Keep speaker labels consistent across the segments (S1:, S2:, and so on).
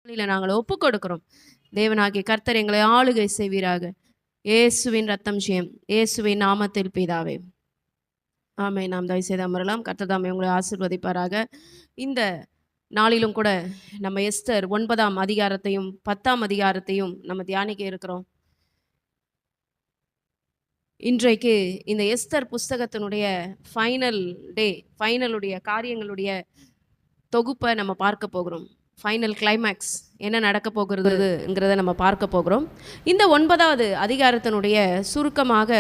S1: நாங்கள் ஒப்பு கொடுக்கிறோம். தேவனாகிய கர்த்தர் எங்களை ஆளுகை செய்வீராக. இயேசுவின் ரத்தம் ஜெயம், இயேசுவின் நாமத்தில் பிதாவே, ஆமே. நாம் தயவு செய்து அமரலாம். கர்த்தர் தாமே உங்களை ஆசீர்வதிப்பாராக. இந்த நாளிலும் கூட நம்ம எஸ்தர் 9ஆம் அதிகாரத்தையும் 10ஆம் அதிகாரத்தையும் நம்ம தியானிக்க இருக்கிறோம். இன்றைக்கு இந்த எஸ்தர் புஸ்தகத்தினுடைய ஃபைனலுடைய காரியங்களுடைய தொகுப்பை நம்ம பார்க்க போகிறோம். ஃபைனல் கிளைமேக்ஸ் என்ன நடக்க போகிறதுங்கிறத நம்ம பார்க்க போகிறோம். இந்த 9வது அதிகாரத்தினுடைய சுருக்கமாக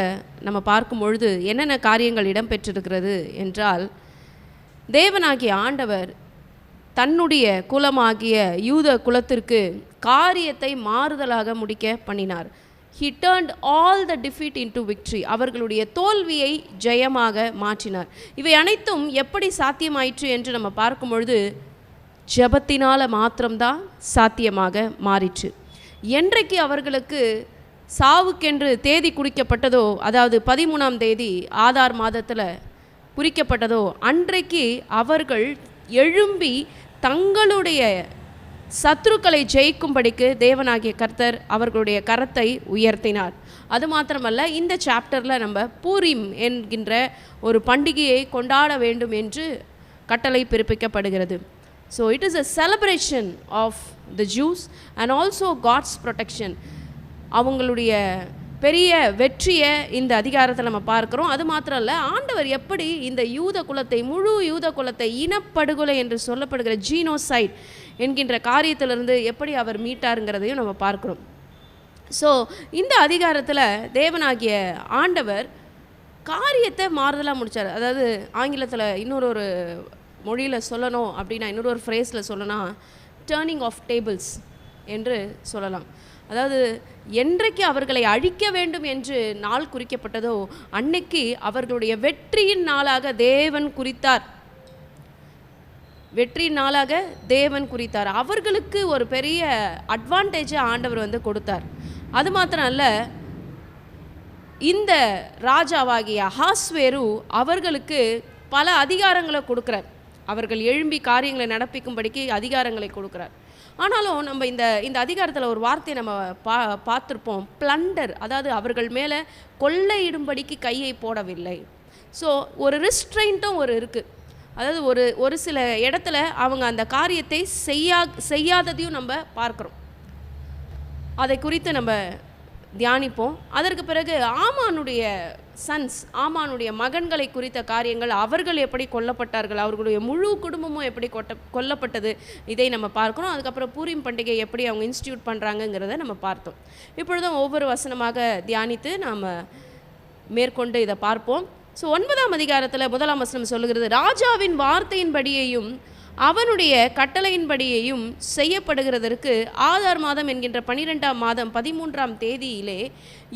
S1: நம்ம பார்க்கும் பொழுது என்னென்ன காரியங்கள் இடம்பெற்றிருக்கிறது என்றால், தேவனாகிய ஆண்டவர் தன்னுடைய குலமாகிய யூத குலத்திற்கு காரியத்தை மாறுதலாக முடிக்க பண்ணினார். He turned all the defeat into victory. அவர்களுடைய தோல்வியை ஜெயமாக மாற்றினார். இவை அனைத்தும் எப்படி சாத்தியமாயிற்று என்று நம்ம பார்க்கும் பொழுது ஜெபத்தினால மாத்திரம்தான் சாத்தியமாக மாறிற்று. என்றைக்கு அவர்களுக்கு சாவுக்கென்று தேதி குறிக்கப்பட்டதோ, அதாவது 13ஆம் தேதி ஆதார் மாதத்தில் குறிக்கப்பட்டதோ, அன்றைக்கு அவர்கள் எழும்பி தங்களுடைய சத்துருக்களை ஜெயிக்கும்படிக்கு தேவனாகிய கர்த்தர் அவர்களுடைய கரத்தை உயர்த்தினார். அது மாத்திரமல்ல, இந்த சாப்டரில் நம்ம பூரிம் என்கின்ற ஒரு பண்டிகையை கொண்டாட வேண்டும் என்று கட்டளை பிறப்பிக்கப்படுகிறது. So it is a celebration of the Jews and also God's protection. அவங்களுடைய பெரிய வெற்றியை இந்த அதிகாரத்தில் நம்ம பார்க்குறோம். அது மாத்திரம் இல்லை, ஆண்டவர் எப்படி இந்த யூத குலத்தை, முழு யூத குலத்தை இனப்படுகொலை என்று சொல்லப்படுகிற ஜீனோசைட் என்கின்ற காரியத்திலிருந்து எப்படி அவர் மீட்டாருங்கிறதையும் நம்ம பார்க்குறோம். ஸோ இந்த அதிகாரத்தில் தேவனாகிய ஆண்டவர் காரியத்தை மாறுதலாக முடித்தார். அதாவது ஆங்கிலத்தில் இன்னொரு மொழியில் சொல்லணும் அப்படின்னா, இன்னொரு ஃப்ரேஸில் சொல்லணும், டேர்னிங் ஆஃப் டேபிள்ஸ் என்று சொல்லலாம். அதாவது என்றைக்கு அவர்களை அழிக்க வேண்டும் என்று நாள் குறிக்கப்பட்டதோ, அன்னைக்கு அவர்களுடைய வெற்றியின் நாளாக தேவன் குறித்தார். வெற்றியின் நாளாக தேவன் குறித்தார். அவர்களுக்கு ஒரு பெரிய அட்வான்டேஜை ஆண்டவர் கொடுத்தார். அது மாத்திரம் அல்ல, இந்த ராஜாவாகிய அஹாஸ்வேரு அவர்களுக்கு பல அதிகாரங்களை கொடுக்குறார். அவர்கள் எழும்பி காரியங்களை நடப்பிக்கும்படிக்கு அதிகாரங்களை கொடுக்குறார். ஆனாலும் நம்ம இந்த அதிகாரத்தில் ஒரு வார்த்தையை நம்ம பார்த்துருப்போம், பிளண்டர். அதாவது அவர்கள் மேலே கொள்ளையிடும்படிக்கு கையை போடவில்லை. ஸோ ஒரு ரிஸ்ட்ரெயின்ட்டும் இருக்குது. அதாவது ஒரு சில இடத்துல அவங்க அந்த காரியத்தை செய்யாததையும் நம்ம பார்க்குறோம். அதை குறித்து நம்ம தியானிப்போம். அதற்கு பிறகு ஆமானுடைய ஆமானுடைய மகன்களை குறித்த காரியங்கள், அவர்கள் எப்படி கொல்லப்பட்டார்கள், அவர்களுடைய முழு குடும்பமும் எப்படி கொல்லப்பட்டது, இதை நம்ம பார்க்கணும். அதுக்கப்புறம் பூரிம் பண்டிகை எப்படி அவங்க இன்ஸ்டியூட் பண்ணுறாங்கங்கிறத நம்ம பார்த்தோம். இப்பொழுதும் ஒவ்வொரு வசனமாக தியானித்து நாம் மேற்கொண்டு இதை பார்ப்போம். ஸோ 9ஆம் அதிகாரத்தில் 1ஆம் வசனம் சொல்லுகிறது, ராஜாவின் வார்த்தையின்படியையும் அவனுடைய கட்டளையின்படியையும் செய்யப்படுகிறதற்கு ஆதார் மாதம் என்கின்ற 12ஆம் மாதம் 13ஆம் தேதியிலே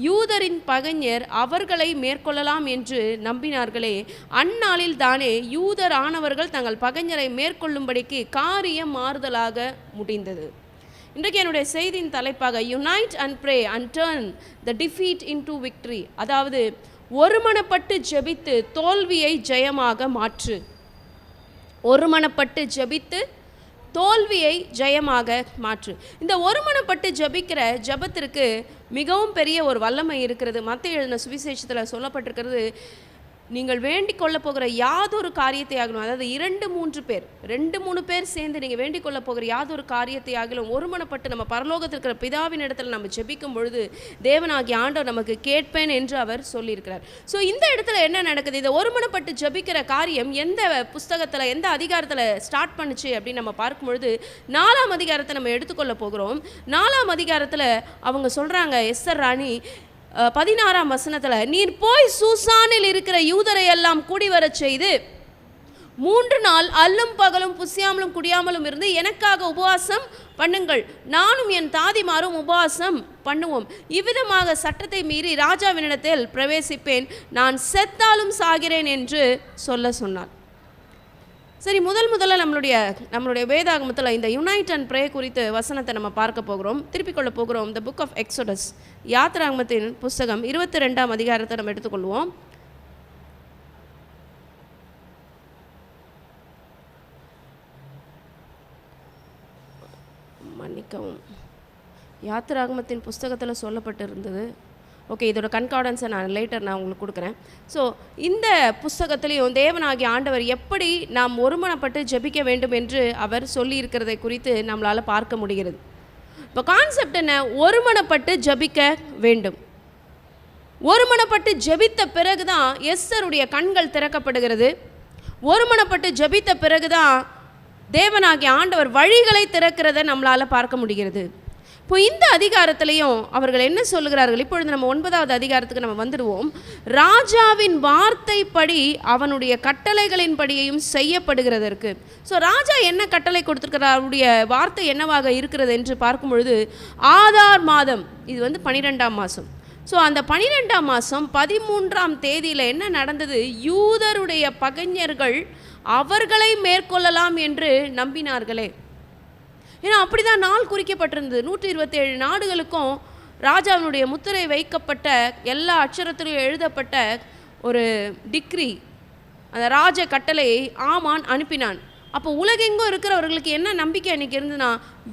S1: யூதரின் பகைஞர் அவர்களை மேற்கொள்ளலாம் என்று நம்பினார்களே, அந்நாளில் தானே யூதர் ஆனவர்கள் தங்கள் பகைஞரை மேற்கொள்ளும்படிக்கு காரியம் மாறுதலாக முடிந்தது. இன்றைக்கு என்னுடைய செய்தியின் தலைப்பாக unite and pray and turn the defeat into victory. அதாவது ஒருமனப்பட்டு ஜெபித்து தோல்வியை ஜெயமாக மாற்று. ஒருமனப்பட்டு ஜெபித்து தோல்வியை ஜெயமாக மாற்று. இந்த ஒருமனப்பட்டு ஜெபிக்கிற ஜெபத்திற்கு மிகவும் பெரிய ஒரு வல்லமை இருக்கிறது. மத்தேயு எழுதின சுவிசேஷத்தில் சொல்லப்பட்டிருக்கிறது, நீங்கள் வேண்டிக் கொள்ள போகிற யாதொரு காரியத்தை ஆகலும், அதாவது 2-3 பேர் சேர்ந்து நீங்கள் வேண்டிக் கொள்ள போகிற யாதொரு காரியத்தை ஆகலும் ஒருமனப்பட்டு நம்ம பரலோகத்தில் இருக்கிற பிதாவின் இடத்துல நம்ம ஜெபிக்கும் பொழுது தேவனாகிய ஆண்டவர் நமக்கு கேட்பேன் என்று அவர் சொல்லியிருக்கிறார். ஸோ இந்த இடத்துல என்ன நடக்குது, இதை ஒருமனப்பட்டு ஜெபிக்கிற காரியம் எந்த புஸ்தகத்தில், எந்த அதிகாரத்தில் ஸ்டார்ட் பண்ணுச்சு அப்படின்னு நம்ம பார்க்கும் பொழுது 4ஆம் அதிகாரத்தை நம்ம எடுத்துக்கொள்ள போகிறோம். 4ஆம் அதிகாரத்தில் அவங்க சொல்கிறாங்க, எஸ்தர் ராணி 16ஆம் வசனத்தில், நீர் போய் சூசானில் இருக்கிற யூதரை எல்லாம் கூடி வரச் செய்து 3 நாள் அல்லும் பகலும் புசியாமலும் குடியாமலும் இருந்து எனக்காக உபவாசம் பண்ணுங்கள், நானும் என் தாதிமாரும் உபவாசம் பண்ணுவோம். இவ்விதமாக சட்டத்தை மீறி ராஜாவினிடத்தில் பிரவேசிப்பேன், நான் செத்தாலும் சாகிறேன் என்று சொன்னார். சரி, முதல்ல நம்மளுடைய வேதாகமத்தில் இந்த யுனைட் அண்ட் ப்ரே குறித்த வசனத்தை நம்ம பார்க்க போகிறோம், திருப்பிக் கொள்ள போகிறோம். த புக் ஆஃப் எக்ஸோடஸ், யாத்ராகமத்தின் புஸ்தகம் 22ஆம் அதிகாரத்தை நம்ம எடுத்துக்கொள்வோம். மன்னிக்கவும், யாத்திராகமத்தின் புஸ்தகத்தில் சொல்லப்பட்டிருந்தது. ஓகே, இதோட கன்கார்டன்ஸை நான் உங்களுக்கு கொடுக்குறேன். ஸோ இந்த புஸ்தகத்திலையும் தேவனாகிய ஆண்டவர் எப்படி நாம் ஒருமனப்பட்டு ஜெபிக்க வேண்டும் என்று அவர் சொல்லியிருக்கிறதை குறித்து நம்மளால் பார்க்க முடிகிறது. இப்போ கான்செப்ட் என்ன? ஒருமனப்பட்டு ஜெபிக்க வேண்டும். ஒருமனப்பட்டு ஜெபித்த பிறகு தான் எஸ்தருடைய கண்கள் திறக்கப்படுகிறது. ஒருமனப்பட்டு ஜெபித்த பிறகு தான் தேவனாகிய ஆண்டவர் வழிகளை திறக்கிறத நம்மளால் பார்க்க முடிகிறது. இப்போ இந்த அதிகாரத்திலையும் அவர்கள் என்ன சொல்லுகிறார்கள்? இப்பொழுது நம்ம 9வது அதிகாரத்துக்கு நம்ம வந்துடுவோம். ராஜாவின் வார்த்தைப்படி அவனுடைய கட்டளைகளின் படியையும் செய்யப்படுகிறதற்கு. ஸோ ராஜா என்ன கட்டளை கொடுத்துருக்கிறார், அவருடைய வார்த்தை என்னவாக இருக்கிறது என்று பார்க்கும் பொழுது, ஆதார் மாதம், இது 12ஆம் மாதம். ஸோ அந்த 12ஆம் மாதம் 13ஆம் தேதியில் என்ன நடந்தது? யூதருடைய பகைஞர்கள் அவர்களை மேற்கொள்ளலாம் என்று நம்பினார்களே. ஏன்னா அப்படி தான் நாள் குறிக்கப்பட்டிருந்தது. 127 நாடுகளுக்கும் ராஜாவினுடைய முத்திரை வைக்கப்பட்ட எல்லா அட்சரத்திலையும் எழுதப்பட்ட ஒரு டிக்ரி, அந்த ராஜ கட்டளையை ஆமான் அனுப்பினான். அப்போ உலகெங்கும் இருக்கிறவர்களுக்கு என்ன நம்பிக்கை அன்றைக்கி இருந்ததுன்னா,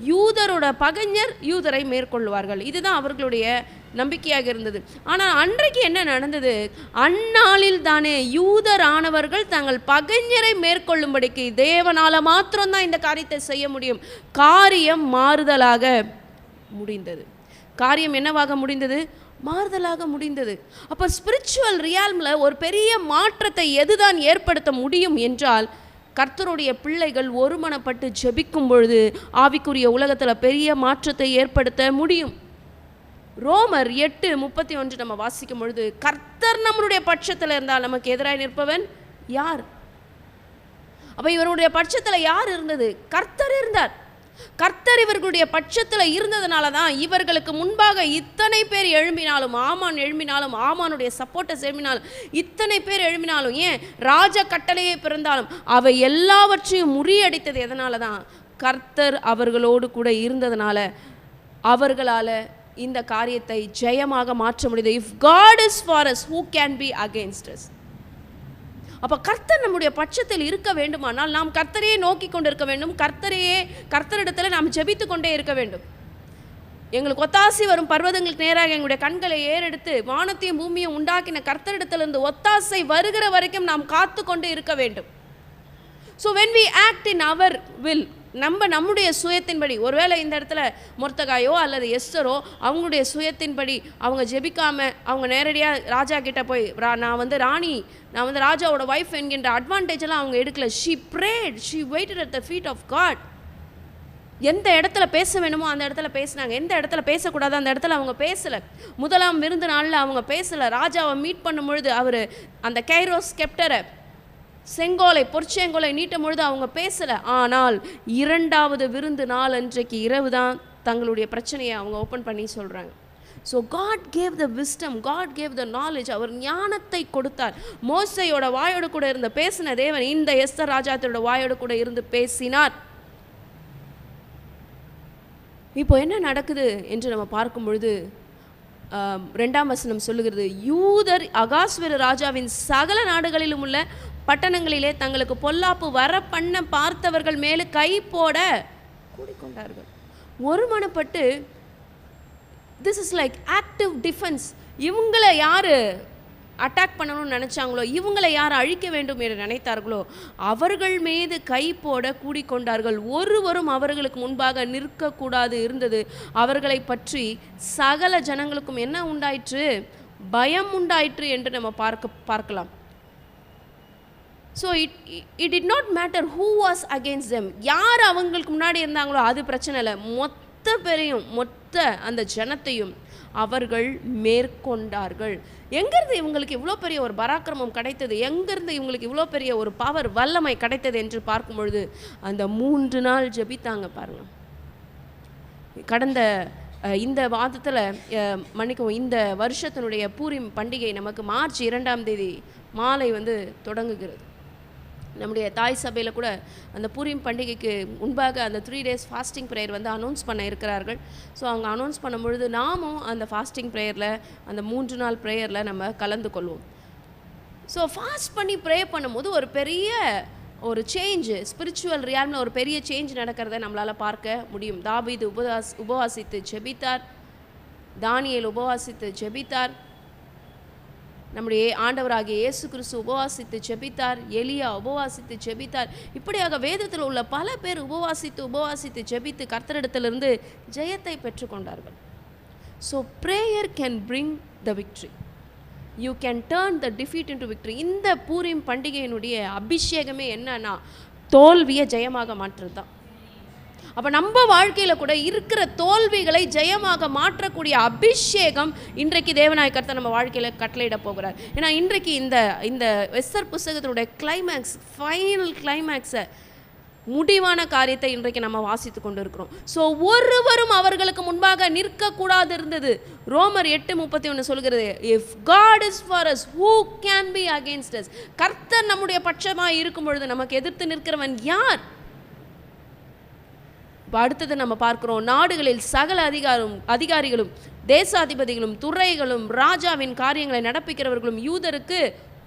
S1: யூதரோட பகைஞர் யூதரை மேற்கொள்வார்கள். இதுதான் அவர்களுடைய நம்பிக்கையாக இருந்தது. ஆனால் அன்றைக்கு என்ன நடந்தது? அந்நாளில் தானே யூதரானவர்கள் தங்கள் பகைஞரை மேற்கொள்ளும்படிக்கு தேவனால் மாத்திரம்தான் இந்த காரியத்தை செய்ய முடியும். காரியம் மாறுதலாக முடிந்தது. காரியம் என்னவாக முடிந்தது? மாறுதலாக முடிந்தது. அப்போ ஸ்பிரிச்சுவல் ரியால்மில் ஒரு பெரிய மாற்றத்தை எதுதான் ஏற்படுத்த முடியும் என்றால், கர்த்தருடைய பிள்ளைகள் ஒருமனப்பட்டு ஜெபிக்கும் பொழுது ஆவிக்குரிய உலகத்தில் பெரிய மாற்றத்தை ஏற்படுத்த முடியும். ரோமர் 8:31 நம்ம வாசிக்கும் பொழுது, கர்த்தர் நம்மளுடைய பட்சத்தில் இருந்தால் நமக்கு எதிராக நிற்பவன் யார்? அப்போ இவருடைய பட்சத்தில் யார் இருந்தது? கர்த்தர் இருந்தார். கர்த்தர் இவர்களுடைய பட்சத்தில் இருந்ததுனால தான் இவர்களுக்கு முன்பாக இத்தனை பேர் எழும்பினாலும், ஆமான் எழும்பினாலும், ஆமானுடைய சப்போர்ட்டர்ஸ் எழும்பினாலும், இத்தனை பேர் எழும்பினாலும், ஏன் ராஜ கட்டளையே பிறந்தாலும் அவை எல்லாவற்றையும் முறியடித்தது எதனால தான்? கர்த்தர் அவர்களோடு கூட இருந்ததுனால அவர்களால் இந்த காரியத்தை ஜெயமாக மாற்ற முடியுது. If God is for us, who can be against us? அப்போ கர்த்தர் நம்முடைய பட்சத்தில் இருக்க வேண்டுமானால் நாம் கர்த்தரையே நோக்கி கொண்டு இருக்க வேண்டும். கர்த்தரிடத்தில் நாம் ஜெபித்து கொண்டே இருக்க வேண்டும். எங்களுக்கு ஒத்தாசி வரும் பர்வதங்களுக்கு நேராக எங்களுடைய கண்களை ஏறெடுத்து வானத்தையும் பூமியும் உண்டாக்கின கர்த்தரிடத்திலிருந்து ஒத்தாசை வருகிற வரைக்கும் நாம் காத்து கொண்டு இருக்க வேண்டும். So when we act in our will, நம்முடைய சுயத்தின்படி, ஒருவேளை இந்த இடத்துல மொர்தகாயோ அல்லது எஸ்தரோ அவங்களுடைய சுயத்தின்படி அவங்க ஜெபிக்காமல் அவங்க நேரடியாக ராஜா கிட்ட போய் நான் வந்து ராஜாவோட ஒய்ஃப் என்கின்ற அட்வான்டேஜெல்லாம் அவங்க எடுக்கல. she prayed, she waited at the feet of God. எந்த இடத்துல பேச வேணுமோ அந்த இடத்துல பேசினாங்க. எந்த இடத்துல பேசக்கூடாது அந்த இடத்துல அவங்க பேசலை. முதலாம் விருந்து நாளில் அவங்க பேசலை. ராஜாவை மீட் பண்ணும் பொழுது அவர் அந்த கைரோஸ் ஸ்கெப்டரை, பொற்செங்கோலை நீட்டும் பொழுது அவங்க பேசலை. ஆனால் 2வது விருந்து நாள் அன்றைக்கு இரவு தான் தங்களுடைய பிரச்சனையை அவங்க ஓப்பன் பண்ணி சொல்கிறாங்க. So God gave the wisdom, God gave the knowledge. அவர் ஞானத்தை கொடுத்தார். மோசையோட வாயோடு கூட இருந்து பேசின தேவன் இந்த எஸ்தர் ராஜாத்தோட வாயோடு கூட இருந்து பேசினார். இப்போ என்ன நடக்குது என்று நம்ம பார்க்கும் பொழுது 2ஆம் வசனம் சொல்லுகிறது, யூதர் அகாஸ்வேரு ராஜாவின் சகல நாடுகளிலும் உள்ள பட்டணங்களிலே தங்களுக்கு பொல்லாப்பு வர பண்ண பார்த்தவர்கள் மேலே கை போட கூடிக்கொண்டார்கள். ஒருமனப்பட்டு, this is like active defence. இவங்களை யார் அட்டாக் பண்ணணும்னு நினச்சாங்களோ, இவங்களை யார் அழிக்க வேண்டும் என்று நினைத்தார்களோ அவர்கள் மீது கை போட கூடிக்கொண்டார்கள். ஒருவரும் அவர்களுக்கு முன்பாக நிற்கக்கூடாது இருந்தது. அவர்களை பற்றி சகல ஜனங்களுக்கும் என்ன உண்டாயிற்று? பயம் உண்டாயிற்று என்று நம்ம பார்க்கலாம். So it did not matter who was against them. யார் அவங்களுக்கு முன்னாடி இருந்தாங்களோ அது பிரச்சனை இல்லை. மொத்த அந்த ஜனத்தையும் அவர்கள் மேற்கொண்டார்கள். எங்கேருந்து இவங்களுக்கு இவ்வளோ பெரிய ஒரு பராக்கிரமம் கிடைத்தது? எங்கேருந்து இவங்களுக்கு இவ்வளோ பெரிய ஒரு பவர், வல்லமை கிடைத்தது என்று பார்க்கும் பொழுது அந்த 3 நாள் ஜெபித்தாங்க பாருங்க. கடந்த இந்த வாதத்தில் இந்த வருஷத்தினுடைய பூரிம் பண்டிகை நமக்கு மார்ச் 2ஆம் தேதி மாலை தொடங்குகிறது. நம்முடைய தாய் சபையில் கூட அந்த பூரிம் பண்டிகைக்கு முன்பாக அந்த 3 days ஃபாஸ்டிங் ப்ரேயர் அனௌன்ஸ் பண்ண இருக்கிறார்கள். ஸோ அவங்க அனௌன்ஸ் பண்ணும் பொழுது நாமும் அந்த ஃபாஸ்டிங் ப்ரேயரில், அந்த 3 நாள் ப்ரேயரில் நம்ம கலந்து கொள்வோம். ஸோ ஃபாஸ்ட் பண்ணி ப்ரே பண்ணும்போது ஒரு பெரிய ஒரு சேஞ்சு ஸ்பிரிச்சுவல் ரியால்மில் ஒரு பெரிய சேஞ்ச் நடக்கிறத நம்மளால் பார்க்க முடியும். தாவீது உபவாசித்து ஜெபித்தார், தானியேல் உபவாசித்து ஜெபித்தார், நம்முடைய ஆண்டவராகிய இயேசு கிறிஸ்து உபவாசித்து ஜெபித்தார், எலியா உபவாசித்து ஜெபித்தார். இப்படியாக வேதத்தில் உள்ள பல பேர் உபவாசித்து ஜெபித்து கர்த்தரிடத்திலிருந்து ஜெயத்தை பெற்றுக்கொண்டார்கள். So prayer can bring the victory. You can turn the defeat into victory. இந்த பூரிம் பண்டிகையினுடைய அபிஷேகமே என்னன்னா தோல்வியை ஜெயமாக மாற்றுறது தான். அப்போ நம்ம வாழ்க்கையில் கூட இருக்கிற தோல்விகளை ஜெயமாக மாற்றக்கூடிய அபிஷேகம் இன்றைக்கு தேவனாய கர்த்தர் நம்ம வாழ்க்கையில் கட்டளையிட போகிறார். ஏன்னா இன்றைக்கு இந்த எஸ்தர் புஸ்தகத்தினுடைய கிளைமேக்ஸ், ஃபைனல் கிளைமேக்ஸை, முடிவான காரியத்தை இன்றைக்கு நம்ம வாசித்து கொண்டு இருக்கிறோம். ஸோ ஒருவரும் அவர்களுக்கு முன்பாக நிற்கக்கூடாது இருந்தது. ரோமர் 8:31 சொல்கிறது, if God is for us who can be against us. கர்த்தர் நம்முடைய பட்சமாக இருக்கும் பொழுது நமக்கு எதிர்த்து நிற்கிறவன் யார்? இப்போ அடுத்தது நம்ம பார்க்கிறோம், நாடுகளில் சகல அதிகாரிகளும் தேசாதிபதிகளும் துறைகளும் ராஜாவின் காரியங்களை நடப்பிக்கிறவர்களும் யூதருக்கு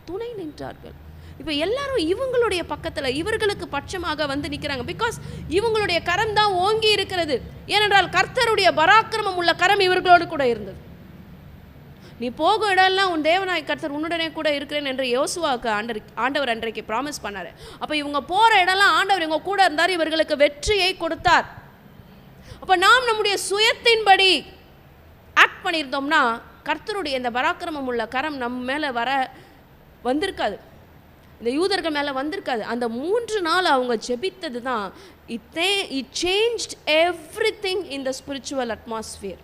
S1: துணை நின்றார்கள். இப்போ எல்லாரும் இவங்களுடைய பக்கத்தில் இவர்களுக்கு பட்சமாக வந்து நிற்கிறாங்க. பிகாஸ் இவங்களுடைய கரம் தான் ஓங்கி இருக்கிறது. ஏனென்றால் கர்த்தருடைய பராக்கிரமம் உள்ள கரம் இவர்களோடு கூட இருந்தது. நீ போகும் இடம்லாம் உன் தேவனாய் கர்த்தர் உன்னுடனே கூட இருக்கிறேன் என்று யோசுவாவுக்கு ஆண்டவர் அன்றைக்கு ப்ராமிஸ் பண்ணார். அப்போ இவங்க போகிற இடம்லாம் ஆண்டவர் இவங்க கூட இருந்தார், இவர்களுக்கு வெற்றியை கொடுத்தார். அப்போ நாம் நம்முடைய சுயத்தின்படி ஆக்ட் பண்ணியிருந்தோம்னா கர்த்தருடைய இந்த பராக்கிரமம் உள்ள கரம் நம்ம மேலே வந்திருக்காது, இந்த யூதர்கள் மேலே வந்திருக்காது. அந்த 3 நாள் அவங்க ஜெபித்தது தான் it changed everything in the spiritual atmosphere.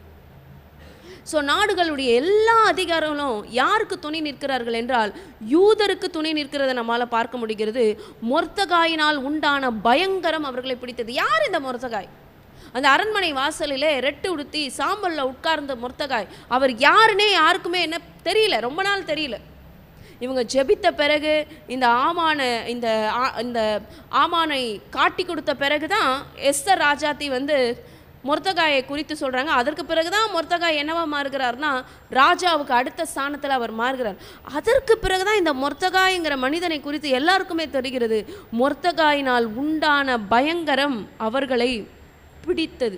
S1: So நாடுகளுடைய எல்லா அதிகாரங்களும் யாருக்கு துணை நிற்கிறார்கள் என்றால் யூதருக்கு துணை நிற்கிறத நம்மளால் பார்க்க முடிகிறது. மொர்தகாயினால் உண்டான பயங்கரம் அவர்களை பிடித்தது. யார் இந்த மொர்தகாய்? அந்த அரண்மனை வாசலிலே ரெட்டு உடுத்தி சாம்பலில் உட்கார்ந்த மொர்தகாய், அவர் யாருன்னே யாருக்குமே என்ன தெரியல, ரொம்ப நாள் தெரியல. இவங்க ஜெபித்த பிறகு இந்த ஆமானை காட்டி கொடுத்த பிறகு தான் எஸ்தர் ராஜாத்தி வந்து மொர்தகாயை குறித்து சொல்கிறாங்க. அதற்கு பிறகு தான் மொர்தகாய் என்னவா மாறுகிறார்னா ராஜாவுக்கு அடுத்த ஸ்தானத்தில் அவர் மாறுகிறார். அதற்கு பிறகு தான் இந்த மொர்தகாய்ங்கிற மனிதனை குறித்து எல்லாருக்குமே தெரிகிறது. மொர்தகாயினால் உண்டான பயங்கரம் அவர்களை பிடித்தது.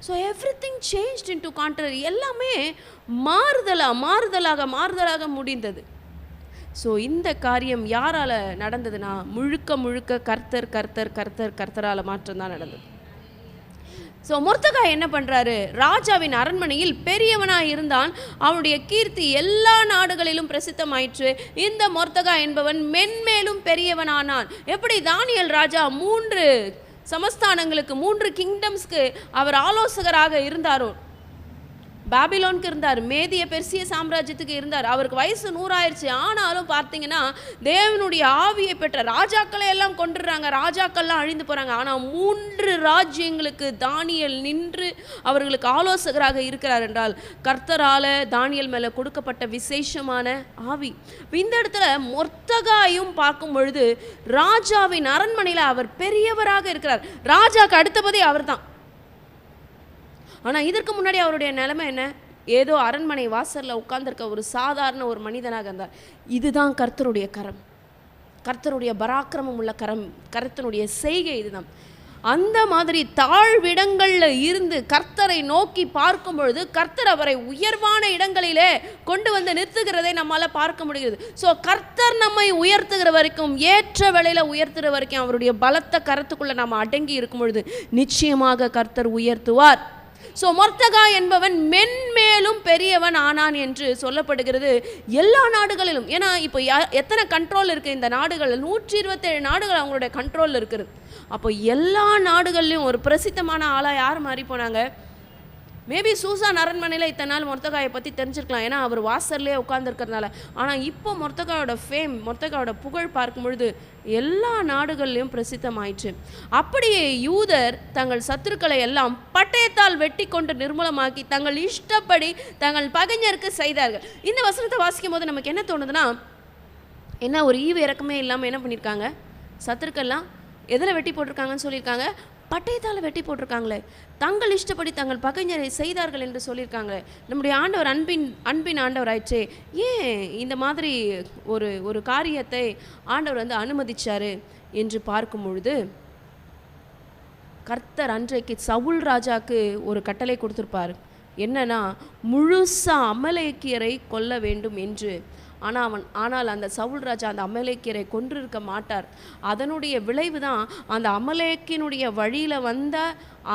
S1: So everything changed into contrary. எல்லாமே மாறுதலாக முடிந்தது. ஸோ இந்த காரியம் யாரால் நடந்ததுன்னா முழுக்க கர்த்தரால் மாற்றம்தான் நடந்தது. ஸோ மொர்தகாய் என்ன பண்ணுறாரு? ராஜாவின் அரண்மனையில் பெரியவனாக இருந்தான். அவனுடைய கீர்த்தி எல்லா நாடுகளிலும் பிரசித்தமாயிற்று. இந்த மொர்தகாய் என்பவன் மென்மேலும் பெரியவனானான். எப்படி தானியேல் ராஜா 3 சமஸ்தானங்களுக்கு 3 கிங்டம்ஸ்க்கு அவர் ஆலோசகராக இருந்தாரோ, பாபிலோனுக்கு இருந்தார், மேதிய பெர்சிய சாம்ராஜ்யத்துக்கு இருந்தார். அவருக்கு வயசு 100 ஆயிடுச்சு. ஆனாலும் பார்த்தீங்கன்னா தேவனுடைய ஆவியை பெற்ற ராஜாக்களை எல்லாம் கொண்டுடுறாங்க, ராஜாக்கள்லாம் அழிந்து போகிறாங்க. ஆனால் 3 ராஜ்யங்களுக்கு தானியேல் நின்று அவர்களுக்கு ஆலோசகராக இருக்கிறார் என்றால் கர்த்தரால் தானியேல் மேலே கொடுக்கப்பட்ட விசேஷமான ஆவி. இந்த இடத்துல மொர்தகாயும் பார்க்கும் பொழுது ராஜாவின் அரண்மனையில் அவர் பெரியவராக இருக்கிறார். ராஜாக்கு அடுத்தபடி அவர் தான். ஆனால் இதற்கு முன்னாடி அவருடைய நிலைமை என்ன? ஏதோ அரண்மனை வாசலில் உட்கார்ந்துருக்க ஒரு சாதாரண ஒரு மனிதனாக இருந்தார். இதுதான் கர்த்தருடைய கரம், கர்த்தருடைய பராக்கிரமம் உள்ள கரத்தினுடைய செய்கை இதுதான். அந்த மாதிரி தாழ்விடங்களில் இருந்து கர்த்தரை நோக்கி பார்க்கும் பொழுது கர்த்தர் அவரை உயர்வான இடங்களிலே கொண்டு வந்து நிறுத்துகிறதை நம்மளால் பார்க்க முடிகிறது. ஸோ கர்த்தர் நம்மை உயர்த்துகிற வரைக்கும், ஏற்ற வேளையில் உயர்த்துகிற வரைக்கும் அவருடைய பலத்த கரத்துக்குள்ளே நம்ம அடங்கி இருக்கும் பொழுது நிச்சயமாக கர்த்தர் உயர்த்துவார். ஸோ மொர்தகாய் என்பவன் மென்மேலும் பெரியவன் ஆனான் என்று சொல்லப்படுகிறது எல்லா நாடுகளிலும். ஏன்னா இப்போ எத்தனை கண்ட்ரோல் இருக்குது இந்த நாடுகள்? 127 நாடுகள் அவங்களுடைய கண்ட்ரோலில் இருக்குது. அப்போ எல்லா நாடுகள்லையும் ஒரு பிரசித்தமான ஆளாக யார் மாறி போனாங்க? மேபி சூசான் அரண்மனையில் இத்தனை நாள் மொர்தகாயை பற்றி தெரிஞ்சிருக்கலாம், ஏன்னா அவர் வாசல்லே உட்கார்ந்துருக்கிறதுனால. ஆனால் இப்போ மொர்தகாயோட ஃபேம், மொர்தகாயோட புகழ் பார்க்கும் பொழுது எல்லா நாடுகள்லையும் பிரசித்தமாயிற்று. அப்படியே யூதர் தங்கள் சத்துருக்களை எல்லாம் பட்டயத்தால் வெட்டி கொண்டு நிர்மூலமாக்கி தங்கள் இஷ்டப்படி தங்கள் பகைஞருக்கு செய்தார்கள். இந்த வசனத்தை வாசிக்கும் போது நமக்கு என்ன தோணுதுன்னா, என்ன ஒரு ஈவு இறக்கமே இல்லாமல் என்ன பண்ணியிருக்காங்க? சத்துருக்கெல்லாம் எதில் வெட்டி போட்டிருக்காங்கன்னு சொல்லியிருக்காங்க? பட்டயத்தால் வெட்டி போட்டிருக்காங்களே, தங்கள் இஷ்டப்படி தங்கள் பகைஞரை செய்தார்கள் என்று சொல்லியிருக்காங்களே, நம்முடைய ஆண்டவர் அன்பின் ஆண்டவர் ஆயிடுச்சே, ஏன் இந்த மாதிரி ஒரு காரியத்தை ஆண்டவர் வந்து அனுமதிச்சாரு என்று பார்க்கும் பொழுது, கர்த்தர் அன்றைக்கு சவுல் ராஜாக்கு ஒரு கட்டளை கொடுத்துருப்பார். என்னன்னா, முழுசா அமலேக்கியரை கொல்ல வேண்டும் என்று. ஆனால் அந்த சவுல் ராஜா அந்த அமலேக்கியரை கொன்றிருக்க மாட்டார். அதனுடைய விளைவு தான் அந்த அமலேக்கினுடைய வழியில் வந்த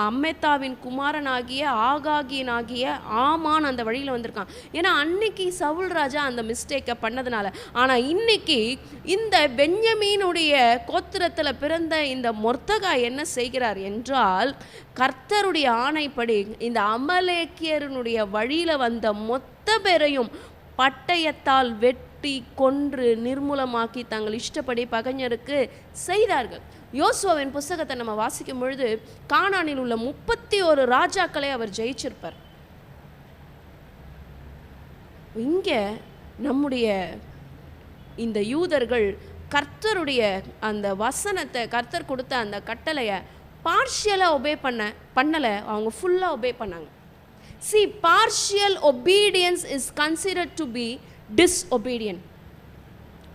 S1: அம்மெத்தாவின் குமாரனாகிய ஆகாகியனாகிய ஆமான் அந்த வழியில் வந்திருக்கான். ஏன்னா அன்னைக்கு சவுல் ராஜா அந்த மிஸ்டேக்கை பண்ணதுனால. ஆனால் இன்னைக்கு இந்த பென்யமீனுடைய கோத்திரத்தில் பிறந்த இந்த மொர்தெகாய் என்ன செய்கிறார் என்றால், கர்த்தருடைய ஆணைப்படி இந்த அமலேக்கியருடைய வழியில் வந்த மொத்த பேரையும் பட்டயத்தால் வெட்டி கொன்று நிர்மூலமாக்கி தங்கள் இஷ்டப்படி பகைஞருக்கு செய்தார்கள். யோசுவாவின் புஸ்தகத்தை நம்ம வாசிக்கும் பொழுது கானானில் உள்ள 31 ராஜாக்களை அவர் ஜெயிச்சிருப்பார். இங்க நம்முடைய இந்த யூதர்கள் கர்த்தருடைய அந்த வசனத்தை, கர்த்தர் கொடுத்த அந்த கட்டளையை பார்ஷியலாக ஒபே பண்ணலை, அவங்க ஃபுல்லாக ஒபே பண்ணாங்க. See, partial obedience is considered to be disobedient.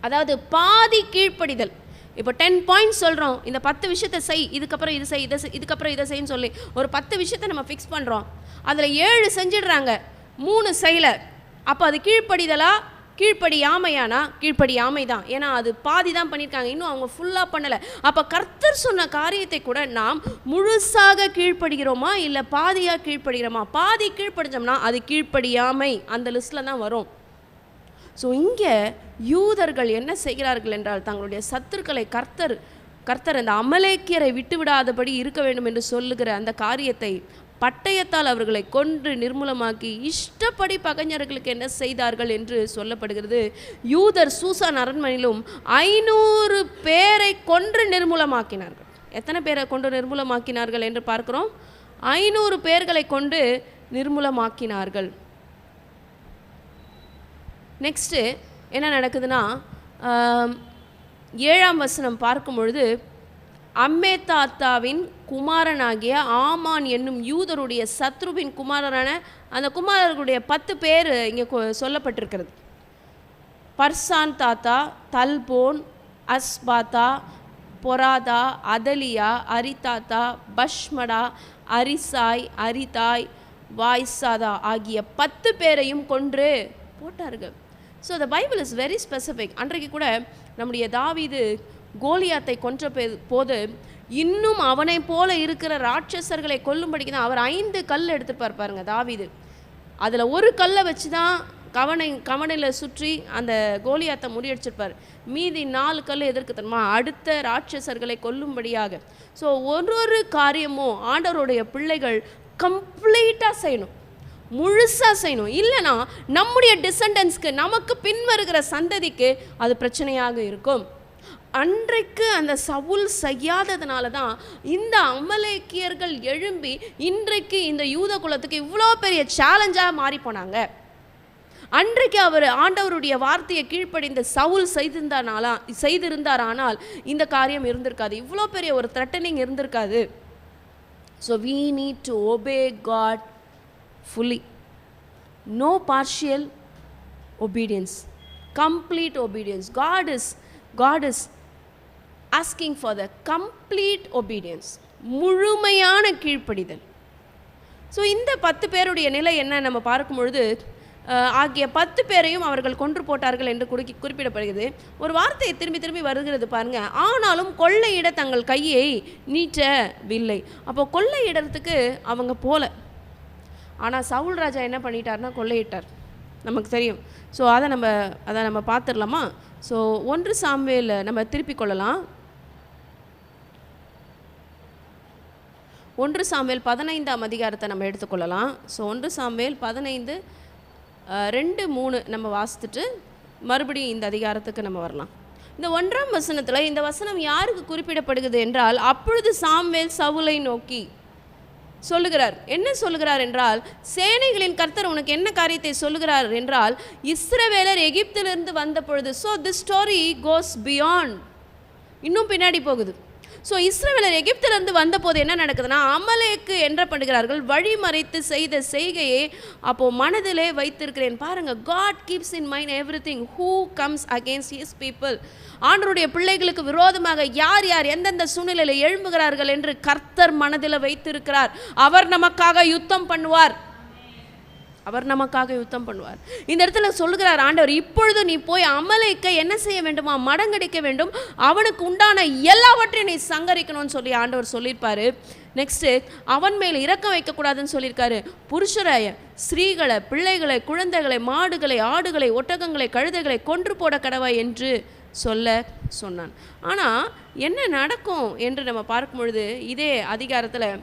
S1: அதாவது பாதி கீழ்ப்படிதல். இப்போ 10 பாயிண்ட்ஸ் சொல்கிறோம், இந்த 10 விஷயத்தை செய், இதுக்கப்புறம் இது செய், இதுக்கப்புறம் இதை செய்ன்னு சொல்லி ஒரு 10 விஷயத்தை நம்ம ஃபிக்ஸ் பண்ணுறோம். அதில் 7 செஞ்சிடுறாங்க, 3 செய்யலை. அப்போ அது கீழ்ப்படிதலா கீழ்ப்படியாமையானா? கீழ்ப்படியாமை தான். ஏன்னா அது பாதி தான் பண்ணியிருக்காங்க, இன்னும் அவங்க ஃபுல்லாக பண்ணலை. அப்போ கர்த்தர் சொன்ன காரியத்தை கூட நாம் முழுசாக கீழ்ப்படுகிறோமா இல்லை பாதியாக கீழ்ப்படுகிறோமா? பாதி கீழ்ப்படிஞ்சோம்னா அது கீழ்ப்படியாமை அந்த லிஸ்ட்டில் தான் வரும். ஸோ இங்கே யூதர்கள் என்ன செய்கிறார்கள் என்றால், தங்களுடைய சத்துருக்களை கர்த்தர் அந்த அமலேக்கியரை விட்டுவிடாதபடி இருக்க வேண்டும் என்று சொல்லுகிற அந்த காரியத்தை பட்டயத்தால் அவர்களை கொன்று நிர்மூலமாக்கி இஷ்டப்படி பகைஞர்களுக்கு என்ன செய்தார்கள் என்று சொல்லப்படுகிறது. யூதர் சூசான் அரண்மனையிலும் 500 பேரை கொன்று நிர்மூலமாக்கினார்கள். எத்தனை பேரை கொண்டு நிர்மூலமாக்கினார்கள் என்று பார்க்கிறோம்? 500 பேர்களை கொண்டு நிர்மூலமாக்கினார்கள். நெக்ஸ்ட்டு என்ன நடக்குதுன்னா, 7ஆம் வசனம் பார்க்கும் பொழுது, அம்மெதாத்தாவின் குமாரனாகிய ஆமான் என்னும் யூதருடைய சத்ருவின் குமாரரான அந்த குமாரர்களுடைய 10 பேர் இங்கே சொல்லப்பட்டிருக்கிறது. பர்சான் தாத்தா, தல்போன், அஸ்பாத்தா, பொராதா, அதலியா, அரிதாத்தா, பஷ்மடா, அரிசாய், அரிதாய், வாய்சாதா ஆகிய 10 பேரையும் கொன்று போட்டார்கள். So the Bible is very specific. அன்றைக்கு கூட நம்முடைய தாவீது கோலியாத்தை கொன்ற போது இன்னும் அவனை போல இருக்கிற ராட்சசர்களை கொல்லும்படிக்கு தான் அவர் 5 கல் எடுத்துப்பார் பாருங்க தாவீது. அதில் ஒரு கல்லை வச்சு தான் கவனையில் சுற்றி அந்த கோலியாத்தை முறியடிச்சிருப்பார். மீதி 4 கல் எதற்கு தெரியுமா? அடுத்த ராட்சசர்களை கொல்லும்படியாக. ஸோ ஒரு காரியமும் ஆண்டவருடைய பிள்ளைகள் கம்ப்ளீட்டாக செய்யணும், முழுசாக செய்யணும். இல்லைனா நம்முடைய டிசெண்டன்ஸ்க்கு, நமக்கு பின்வருகிற சந்ததிக்கு அது பிரச்சனையாக இருக்கும். அன்றைக்கு அந்த சவுல் செய்யாததுனால தான் இந்த அமலேக்கியர்கள் எழும்பி இன்றைக்கு இந்த யூத குலத்துக்கு இவ்வளோ பெரிய சேலஞ்சாக மாறி போனாங்க. அன்றைக்கு அவர் ஆண்டவருடைய வார்த்தையை கீழ்ப்படிந்த சவுல் செய்திருந்தாரானால் இந்த காரியம் இருந்திருக்காது, இவ்வளோ பெரிய ஒரு த்ரெட்டனிங் இருந்திருக்காது. So we need to obey God fully. No partial obedience, complete obedience. God is asking for the complete obedience, முழுமையான கீழ்ப்படிதல். ஸோ இந்த 10 பேருடைய நிலை என்ன நம்ம பார்க்கும் பொழுது, ஆகிய 10 பேரையும் அவர்கள் கொன்று போட்டார்கள் என்று குறிப்பிடப்படுகிறது. ஒரு வார்த்தையை திரும்பி வருகிறது பாருங்க. ஆனாலும் கொள்ளையிட தங்கள் கையை நீட்டவில்லை. அப்போ கொள்ளையிடறதுக்கு அவங்க போல. ஆனால் சவுல் ராஜா என்ன பண்ணிட்டார்னா கொள்ளையிட்டார், நமக்கு தெரியும். ஸோ அதை நம்ம பார்த்துடலாமா? ஸோ 1 சாமுவேல் நம்ம திருப்பிக் கொள்ளலாம். 1 சாமுவேல் 15ஆம் அதிகாரத்தை நம்ம எடுத்துக்கொள்ளலாம். ஸோ 1 சாமுவேல் 15 2, 3 நம்ம வாசித்துட்டு மறுபடியும் இந்த அதிகாரத்துக்கு நம்ம வரலாம். இந்த 1ஆம் வசனத்தில் இந்த வசனம் யாருக்கு குறிப்பிடப்படுகிறது என்றால், அப்பொழுது சாமுவேல் சவுலை நோக்கி சொல்லுகிறார். என்ன சொல்லுகிறார் என்றால், சேனைகளின் கர்த்தர் உனக்கு என்ன காரியத்தை சொல்லுகிறார் என்றால், இஸ்ரவேலர் எகிப்திலிருந்து வந்த பொழுது. So this story cos beyond, இன்னும் பின்னாடி போகுது. ஸோ இஸ்ரவேலர் எகிப்திலிருந்து வந்தபோது என்ன நடக்குதுன்னா, அமலேக்கு என்றப்படுகிறார்கள், வழிமறைத்து செய்த செய்கையை அப்போது மனதிலே வைத்திருக்கிறேன். பாருங்கள், God keeps in mind everything who comes against his people. ஆண்டவருடைய பிள்ளைகளுக்கு விரோதமாக யார் யார் எந்தெந்த சூழ்நிலையில் எழும்புகிறார்கள் என்று கர்த்தர் மனதில் வைத்திருக்கிறார். அவர் நமக்காக யுத்தம் பண்ணுவார். அவர் நமக்காக யுத்தம் பண்ணுவார். இந்த இடத்துல சொல்லுகிறார் ஆண்டவர், இப்பொழுது நீ போய் அமலேக்கை என்ன செய்ய வேண்டுமா, மடங்கடிக்க வேண்டும், அவனுக்கு உண்டான எல்லாவற்றையும் நீ சங்கரிக்கணும்னு சொல்லி ஆண்டவர் சொல்லியிருப்பாரு. நெக்ஸ்ட்டு அவன் மேல் இறக்கம் வைக்கக்கூடாதுன்னு சொல்லியிருக்காரு. புருஷரை, ஸ்திரீகளை, பிள்ளைகளை, குழந்தைகளை, மாடுகளை, ஆடுகளை, ஒட்டகங்களை, கழுதைகளை கொன்று போட கடவா என்று சொன்னான். ஆனால் என்ன நடக்கும் என்று நம்ம பார்க்கும் பொழுது இதே அதிகாரத்தில்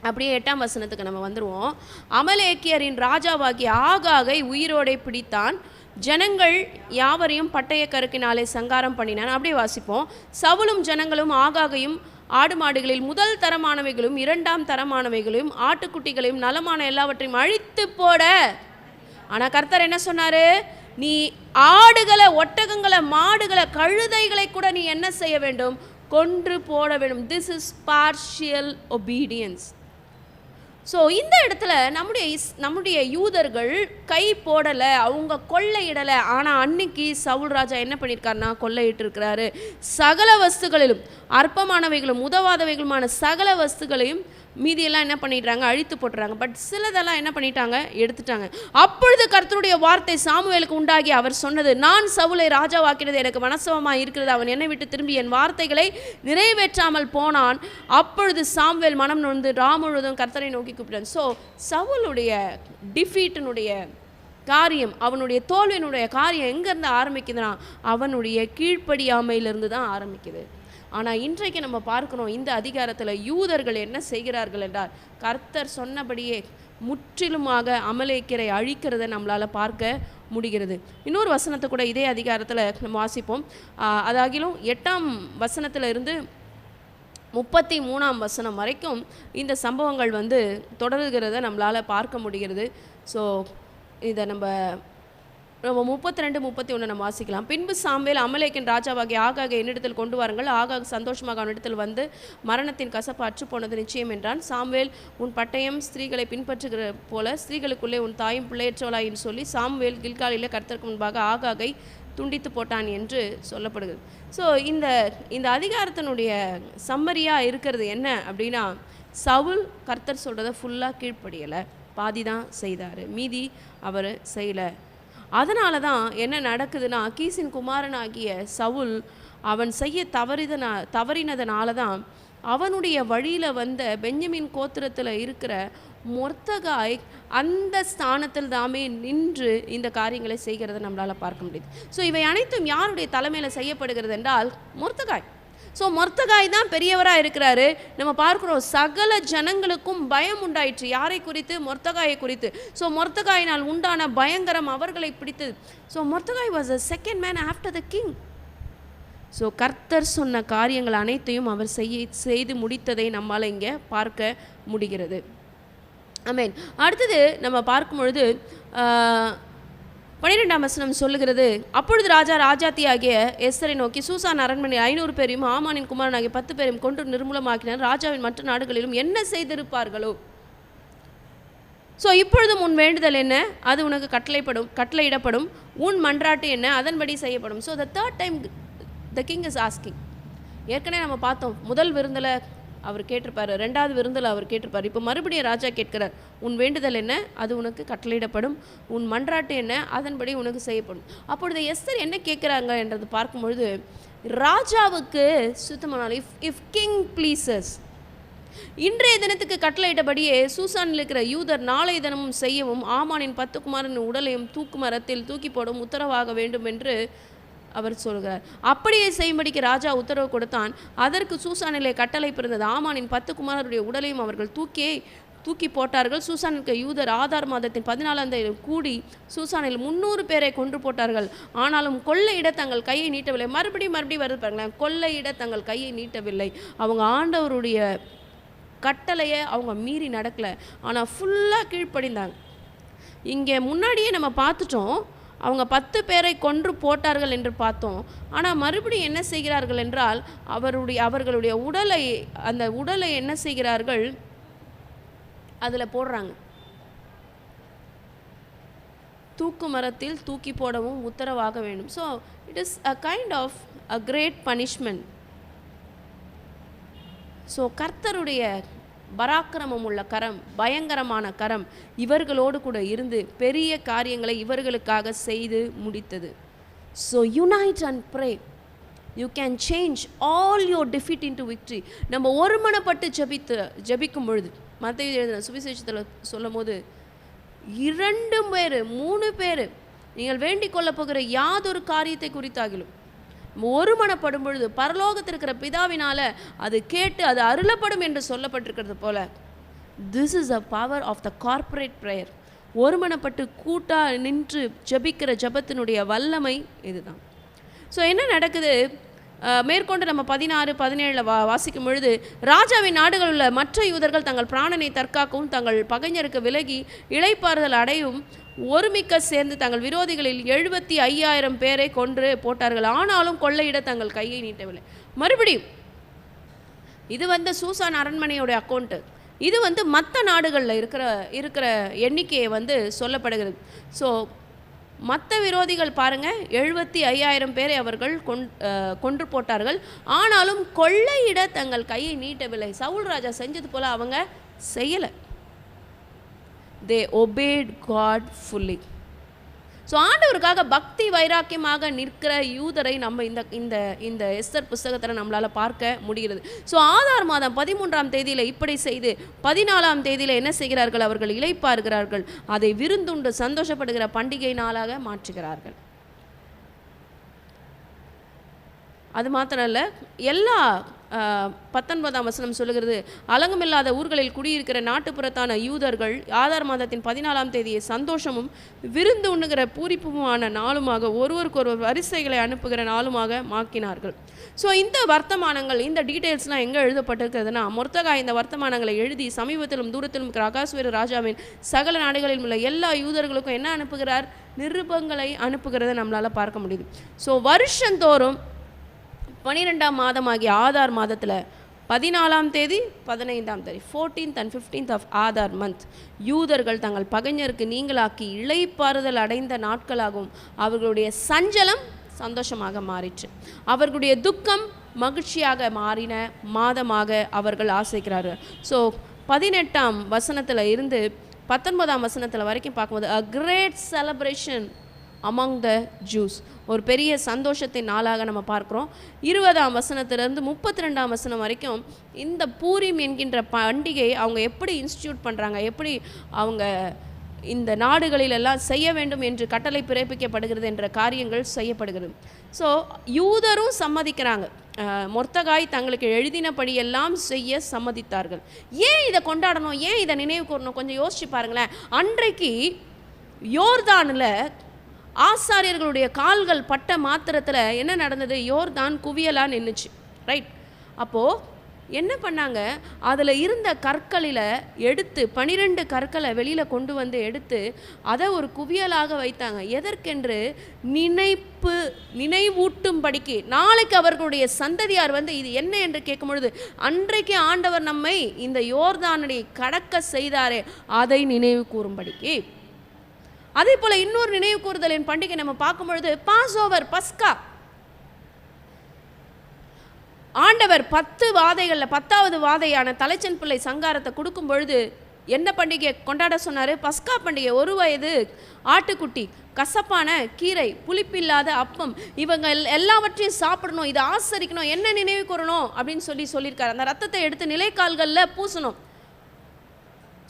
S1: அப்படியே 8ஆம் வசனத்துக்கு நம்ம வந்துடுவோம். அமலேக்கியரின் ராஜாவாகிய ஆகாகை உயிரோடை பிடித்தான், ஜனங்கள் யாவரையும் பட்டய கருக்கினாலே சங்காரம் பண்ணினான். அப்படியே வாசிப்போம். சவுலும் ஜனங்களும் ஆகாகையும் ஆடு மாடுகளில் முதல் தரமானவைகளும் 2ஆம் தரமானவைகளையும் ஆட்டுக்குட்டிகளையும் நலமான எல்லாவற்றையும் அழித்து போட. ஆனால் கர்த்தர் என்ன சொன்னார்? நீ ஆடுகளை, ஒட்டகங்களை, மாடுகளை, கழுதைகளை கூட நீ என்ன செய்ய வேண்டும்? கொன்று போட வேண்டும். This is partial obedience. So இந்த இடத்துல நம்முடைய யூதர்கள் கை போடலை, அவங்க கொள்ளையிடலை. ஆனால் அன்னைக்கு சவுல் ராஜா என்ன பண்ணியிருக்காருன்னா, கொள்ளையிட்டிருக்கிறாரு. சகல வஸ்துகளிலும், அற்பமானவைகளும் உதவாதவைகளுமான சகல வஸ்துகளையும் மீதியெல்லாம் என்ன பண்ணிடுறாங்க? அழித்து போட்டுறாங்க. பட் சிலதெல்லாம் என்ன பண்ணிட்டாங்க? எடுத்துட்டாங்க. அப்பொழுது கர்த்தருடைய வார்த்தை சாமுவேலுக்கு உண்டாகி அவர் சொன்னது, நான் சவுலை ராஜாவாக்கினது எனக்கு மனசவமாக இருக்கிறது, அவன் என்னை விட்டு திரும்பி என் வார்த்தைகளை நிறைவேற்றாமல் போனான். அப்பொழுது சாமுவேல் மனம் நொந்து முழுவதும் கர்த்தரை நோக்கி கூப்பிட்டான். ஸோ சவுலுடைய டிஃபீட்டினுடைய காரியம், அவனுடைய தோல்வியினுடைய காரியம் எங்கேருந்து ஆரம்பிக்குதுன்னா, அவனுடைய கீழ்ப்படியாமையிலிருந்து தான் ஆரம்பிக்குது. ஆனால் இன்றைக்கு நம்ம பார்க்கணும், இந்த அதிகாரத்தில் யூதர்கள் என்ன செய்கிறார்கள் என்றால், கர்த்தர் சொன்னபடியே முற்றிலுமாக அமலேக்கியரை அழிக்கிறத நம்மளால் பார்க்க முடிகிறது. இன்னொரு வசனத்தை கூட இதே அதிகாரத்தில் நம்ம வாசிப்போம். அதாகிலும் 8ஆம் வசனத்தில் இருந்து 33ஆம் வசனம் வரைக்கும் இந்த சம்பவங்கள் தொடர்கிறத நம்மளால் பார்க்க முடிகிறது. ஸோ இதை நம்ம 32, 31 நம்ம வாசிக்கலாம். பின்பு சாமுவேல் அமலேக்கின் ராஜாவாகிய ஆகாகை என்னிடத்தில் கொண்டு வாருங்கள். ஆகாக சந்தோஷமாக அவனிடத்தில் வந்து, மரணத்தின் கசப்பு அற்று போனது நிச்சயம் என்றான். சாமுவேல், உன் பட்டயம் ஸ்திரீகளை பின்பற்றுகிற போல ஸ்திரீகளுக்குள்ளே உன் தாயும் பிள்ளையற்றவளாயின்னு சொல்லி சாமுவேல் கில்காலிலே கர்த்தருக்கு முன்பாக ஆகாகை துண்டித்து போட்டான் என்று சொல்லப்படுகிறது. ஸோ இந்த அதிகாரத்தினுடைய சம்மரியாக இருக்கிறது என்ன அப்படின்னா, சவுல் கர்த்தர் சொல்கிறத ஃபுல்லாக கீழ்ப்படியலை, பாதி தான் செய்தார், மீதி அவர் செய்யலை. அதனால தான் என்ன நடக்குதுன்னா, கீசின் குமாரனாகிய சவுல் அவன் செய்ய தவறினதுனால தான் அவனுடைய வழியில் வந்த பென்யமின் கோத்திரத்தில் இருக்கிற மொர்தகாய் அந்த ஸ்தானத்தில் தாமே நின்று இந்த காரியங்களை செய்கிறத நம்மளால் பார்க்க முடியுது. ஸோ இவை அனைத்தும் யாருடைய தலைமையில் செய்யப்படுகிறது என்றால் மொர்தகாய். ஸோ மொர்தகாய் தான் பெரியவராக இருக்கிறாரு. நம்ம பார்க்குறோம், சகல ஜனங்களுக்கும் பயம் உண்டாயிற்று. யாரை குறித்து? மொர்தகாயை குறித்து. ஸோ மொர்தகாயினால் உண்டான பயங்கரம் அவர்களை பிடித்தது. So Mordecai was a second man after the king. So கர்த்தர் சொன்ன காரியங்கள் அனைத்தையும் அவர் செய்து முடித்ததை நம்மால் இங்கே பார்க்க முடிகிறது. ஆமென். அடுத்தது நம்ம பார்க்கும் பொழுது 12ஆம் வசனம் சொல்லுகிறது, அப்பொழுது ராஜா ராஜாத்தியாகிய எஸ்தரை நோக்கி, சூசான் அரண்மனை 500 பேரையும் ஆமானின் குமாரனாகிய 10 பேரையும் கொண்டு நிர்மூலமாக்கினார். ராஜாவின் மற்ற நாடுகளிலும் என்ன செய்திருப்பார்களோ. ஸோ இப்பொழுதும் உன் வேண்டுதல் என்ன, அது உனக்கு கட்டளையிடப்படும். உன் மன்றாட்டு என்ன, அதன்படி செய்யப்படும். So the third time the king is asking. ஏற்கனவே நம்ம பார்த்தோம், முதல் விருந்தில் அவர் கேட்டிருப்பார், 2வது விருந்தில் அவர் கேட்டிருப்பார். இப்போ மறுபடியும் ராஜா கேட்கிறார், உன் வேண்டுதல் என்ன, அது உனக்கு கட்டளையிடப்படும். உன் மன்றாட்டு என்ன, அதன்படி உனக்கு செய்யப்படும். அப்பொழுது எஸ்தர் என்ன கேட்குறாங்க என்றது பார்க்கும்பொழுது, ராஜாவுக்கு சுத்தமான இஃப் கிங் ப்ளீசஸ், இன்றைய தினத்துக்கு கட்டளையிட்டபடியே சூசானில் இருக்கிற யூதர் நாளை தினமும் செய்யவும் ஆமானின் 10 குமாரனின் உடலையும் தூக்கு மரத்தில் தூக்கி போடும் உத்தரவாக வேண்டும் என்று அவர் சொல்கிறார். அப்படியே செய்யும்படிக்கு ராஜா உத்தரவு கொடுத்தான். அதற்கு சூசானிலே கட்டளை பிறந்தது. ஆமானின் 10 குமாரருடைய உடலையும் அவர்கள் தூக்கி போட்டார்கள். சூசானுக்கு யூதர் ஆதார் மாதத்தின் 14ஆம் தேதி கூடி சூசானில் 300 பேரை கொன்று போட்டார்கள். ஆனாலும் கொள்ளையிட தங்கள் கையை நீட்டவில்லை. மறுபடியும் வருது பாருங்களேன், கொள்ளையிட தங்கள் கையை நீட்டவில்லை. அவங்க ஆண்டவருடைய கட்டளையை அவங்க மீறி நடக்கலை, ஆனால் ஃபுல்லாக கீழ்ப்படிந்தாங்க. இங்கே முன்னாடியே நம்ம பார்த்துட்டோம், அவங்க 10 பேரை கொன்று போட்டார்கள் என்று பார்த்தோம். ஆனால் மறுபடியும் என்ன செய்கிறார்கள் என்றால் அவர்களுடைய அந்த உடலை என்ன செய்கிறார்கள், அதில் போடுறாங்க. தூக்கு மரத்தில் தூக்கி போடவும் உத்தரவாக வேண்டும். So it is a kind of a great punishment. So கர்த்தருடைய பராக்கிரமம் உள்ள கரம், பயங்கரமான கரம் இவர்களோடு கூட இருந்து பெரிய காரியங்களை இவர்களுக்காக செய்து முடித்தது. So unite and pray, you can change all your defeat into victory. நம்ம ஒருமனப்பட்டு ஜபிக்கும் பொழுது, மத்தேயு எழுதின சுவிசேஷத்தில் சொல்லும் போது 2 பேர் 3 பேர் நீங்கள் வேண்டிக் கொள்ள போகிற யாதொரு காரியத்தை குறித்தாகிலும் ஒருமனப்படும் பொழுது பரலோகத்திற்கிற பிதாவினால அது கேட்டு அது அருளப்படும் என்று சொல்லப்பட்டிருக்கிறது போல, this is a power of the corporate prayer. ஒருமனப்பட்டு கூட்டா நின்று ஜபிக்கிற ஜபத்தினுடைய வல்லமை இதுதான். ஸோ என்ன நடக்குது, மேற்கொண்டு நம்ம 16, 17 வாசிக்கும் பொழுது, ராஜாவின் நாடுகள் உள்ள மற்ற யூதர்கள் தங்கள் பிராணனை தற்காக்கவும் தங்கள் பகைஞருக்கு விலகி இளைப்பாறுதல் அடையும் ஒருமிக்க சேர்ந்து தங்கள் விரோதிகளில் 75,000 பேரை கொன்று போட்டார்கள். ஆனாலும் கொள்ளையிட தங்கள் கையை நீட்டவில்லை. மறுபடியும் இது சூசான் அரண்மனையோடைய அக்கௌண்ட்டு. இது மற்ற நாடுகளில் இருக்கிற எண்ணிக்கையை சொல்லப்படுகிறது. ஸோ மற்ற விரோதிகள் பாருங்கள், 75,000 பேரை அவர்கள் கொன்று போட்டார்கள். ஆனாலும் கொள்ளையிட தங்கள் கையை நீட்டவில்லை. சவுல் ராஜா செஞ்சது போல் அவங்க செய்யலை. they obeyed God fully. So ஆண்டவருக்காக பக்தி வைராக்கியமாக நிற்கிற யூதரை நம்ம இந்த எஸ்தர் புஸ்தகத்தில் நம்மளால் பார்க்க முடிகிறது. ஸோ ஆதார் மாதம் 13ஆம் தேதியில் இப்படி செய்து 14ஆம் தேதியில் என்ன செய்கிறார்கள், அவர்கள் இளைப்பாறுகிறார்கள். அதை விருந்துண்டு சந்தோஷப்படுகிற பண்டிகை நாளாக மாற்றுகிறார்கள். அது மாத்திரம் இல்லை, எல்லா 19ஆம் வசனம் சொல்லுகிறது, அலங்கமில்லாத ஊர்களில் குடியிருக்கிற நாட்டுப்புறத்தான யூதர்கள் ஆதார் மாதத்தின் 14ஆம் தேதியை சந்தோஷமும் விருந்து உண்ணுகிற பூரிப்புமான நாளுமாக ஒருவருக்கொருவர் வரிசைகளை அனுப்புகிற நாளுமாக மாக்கினார்கள். ஸோ இந்த வர்த்தமானங்கள், இந்த டீட்டெயில்ஸ்லாம் எங்கே எழுதப்பட்டிருக்கிறதுனா, மொர்தெகாய் இந்த வர்த்தமானங்களை எழுதி சமீபத்திலும் தூரத்திலும் இருக்கிற அகாஸ்வேரு ராஜாவின் சகல நாடுகளில் உள்ள எல்லா யூதர்களுக்கும் என்ன அனுப்புகிறார், நிருபங்களை அனுப்புகிறத நம்மளால் பார்க்க முடியுது. ஸோ வருஷந்தோறும் 12ஆம் மாதமாகிய ஆதார் மாதத்தில் 14ஆம் தேதி 15ஆம் தேதி 14th and 15th of Aadhaar month யூதர்கள் தங்கள் பகைஞருக்கு நீங்களாக்கி இளைப்பாறுதல் அடைந்த நாட்களாகவும் அவர்களுடைய சஞ்சலம் சந்தோஷமாக மாறிற்று, அவர்களுடைய துக்கம் மகிழ்ச்சியாக மாறின மாதமாக அவர்கள் ஆசைக்கிறார்கள். ஸோ 18ஆம் வசனத்தில் இருந்து 19ஆம் வசனத்தில் வரைக்கும் பார்க்கும்போது a great celebration among the Jews, ஒரு பெரிய சந்தோஷத்தின் நாளாக நம்ம பார்க்குறோம். 20ஆம் வசனத்திலிருந்து 32ஆம் வசனம் வரைக்கும் இந்த பூரிம் என்கின்ற பண்டிகை அவங்க எப்படி இன்ஸ்டியூட் பண்ணுறாங்க, எப்படி அவங்க இந்த நாடுகளிலெல்லாம் செய்ய வேண்டும் என்று கட்டளை பிறப்பிக்கப்படுகிறது என்ற காரியங்கள் செய்யப்படுகிறது. ஸோ யூதரும் சம்மதிக்கிறாங்க. மொர்தெகாய் தங்களுக்கு எழுதினபடியெல்லாம் செய்ய சம்மதித்தார்கள். ஏன் இதை கொண்டாடணும், ஏன் இதை நினைவு கூறணும், கொஞ்சம் யோசிச்சு பாருங்களேன். அன்றைக்கு யோர்தானில் ஆசாரியர்களுடைய கால்கள் பட்ட மாத்திரத்தில் என்ன நடந்தது, யோர்தான் குவியலாக நின்றுச்சு, ரைட்? அப்போது என்ன பண்ணாங்க, அதில் இருந்த கற்களில் எடுத்து 12 கற்களை வெளியில் கொண்டு வந்து எடுத்து அதை ஒரு குவியலாக வைத்தாங்க. எதற்கென்று, நினைவூட்டும்படிக்கு. நாளைக்கு அவர்களுடைய சந்ததியார் இது என்ன என்று கேட்கும் பொழுது, அன்றைக்கு ஆண்டவர் நம்மை இந்த யோர்தானை கடக்க செய்தாரே அதை நினைவு கூறும்படிக்கு. அதே போல் இன்னொரு நினைவு கூறுதலின் பண்டிகை நம்ம பார்க்கும் பொழுது பாஸ் ஓவர், பஸ்கா. ஆண்டவர் 10 வாதைகளில் 10வது வாதையான தலைச்சன் பிள்ளை சங்காரத்தை கொடுக்கும் பொழுது என்ன பண்டிகை கொண்டாட சொன்னார், பஸ்கா பண்டிகை. 1 வயது ஆட்டுக்குட்டி, கசப்பான கீரை, புளிப்பில்லாத அப்பம், இவங்க எல்லாவற்றையும் சாப்பிடணும், இதை ஆசரிக்கணும், என்ன நினைவு கூறணும் அப்படின்னு சொல்லியிருக்காரு. அந்த ரத்தத்தை எடுத்து நிலைக்கால்களில் பூசணும்.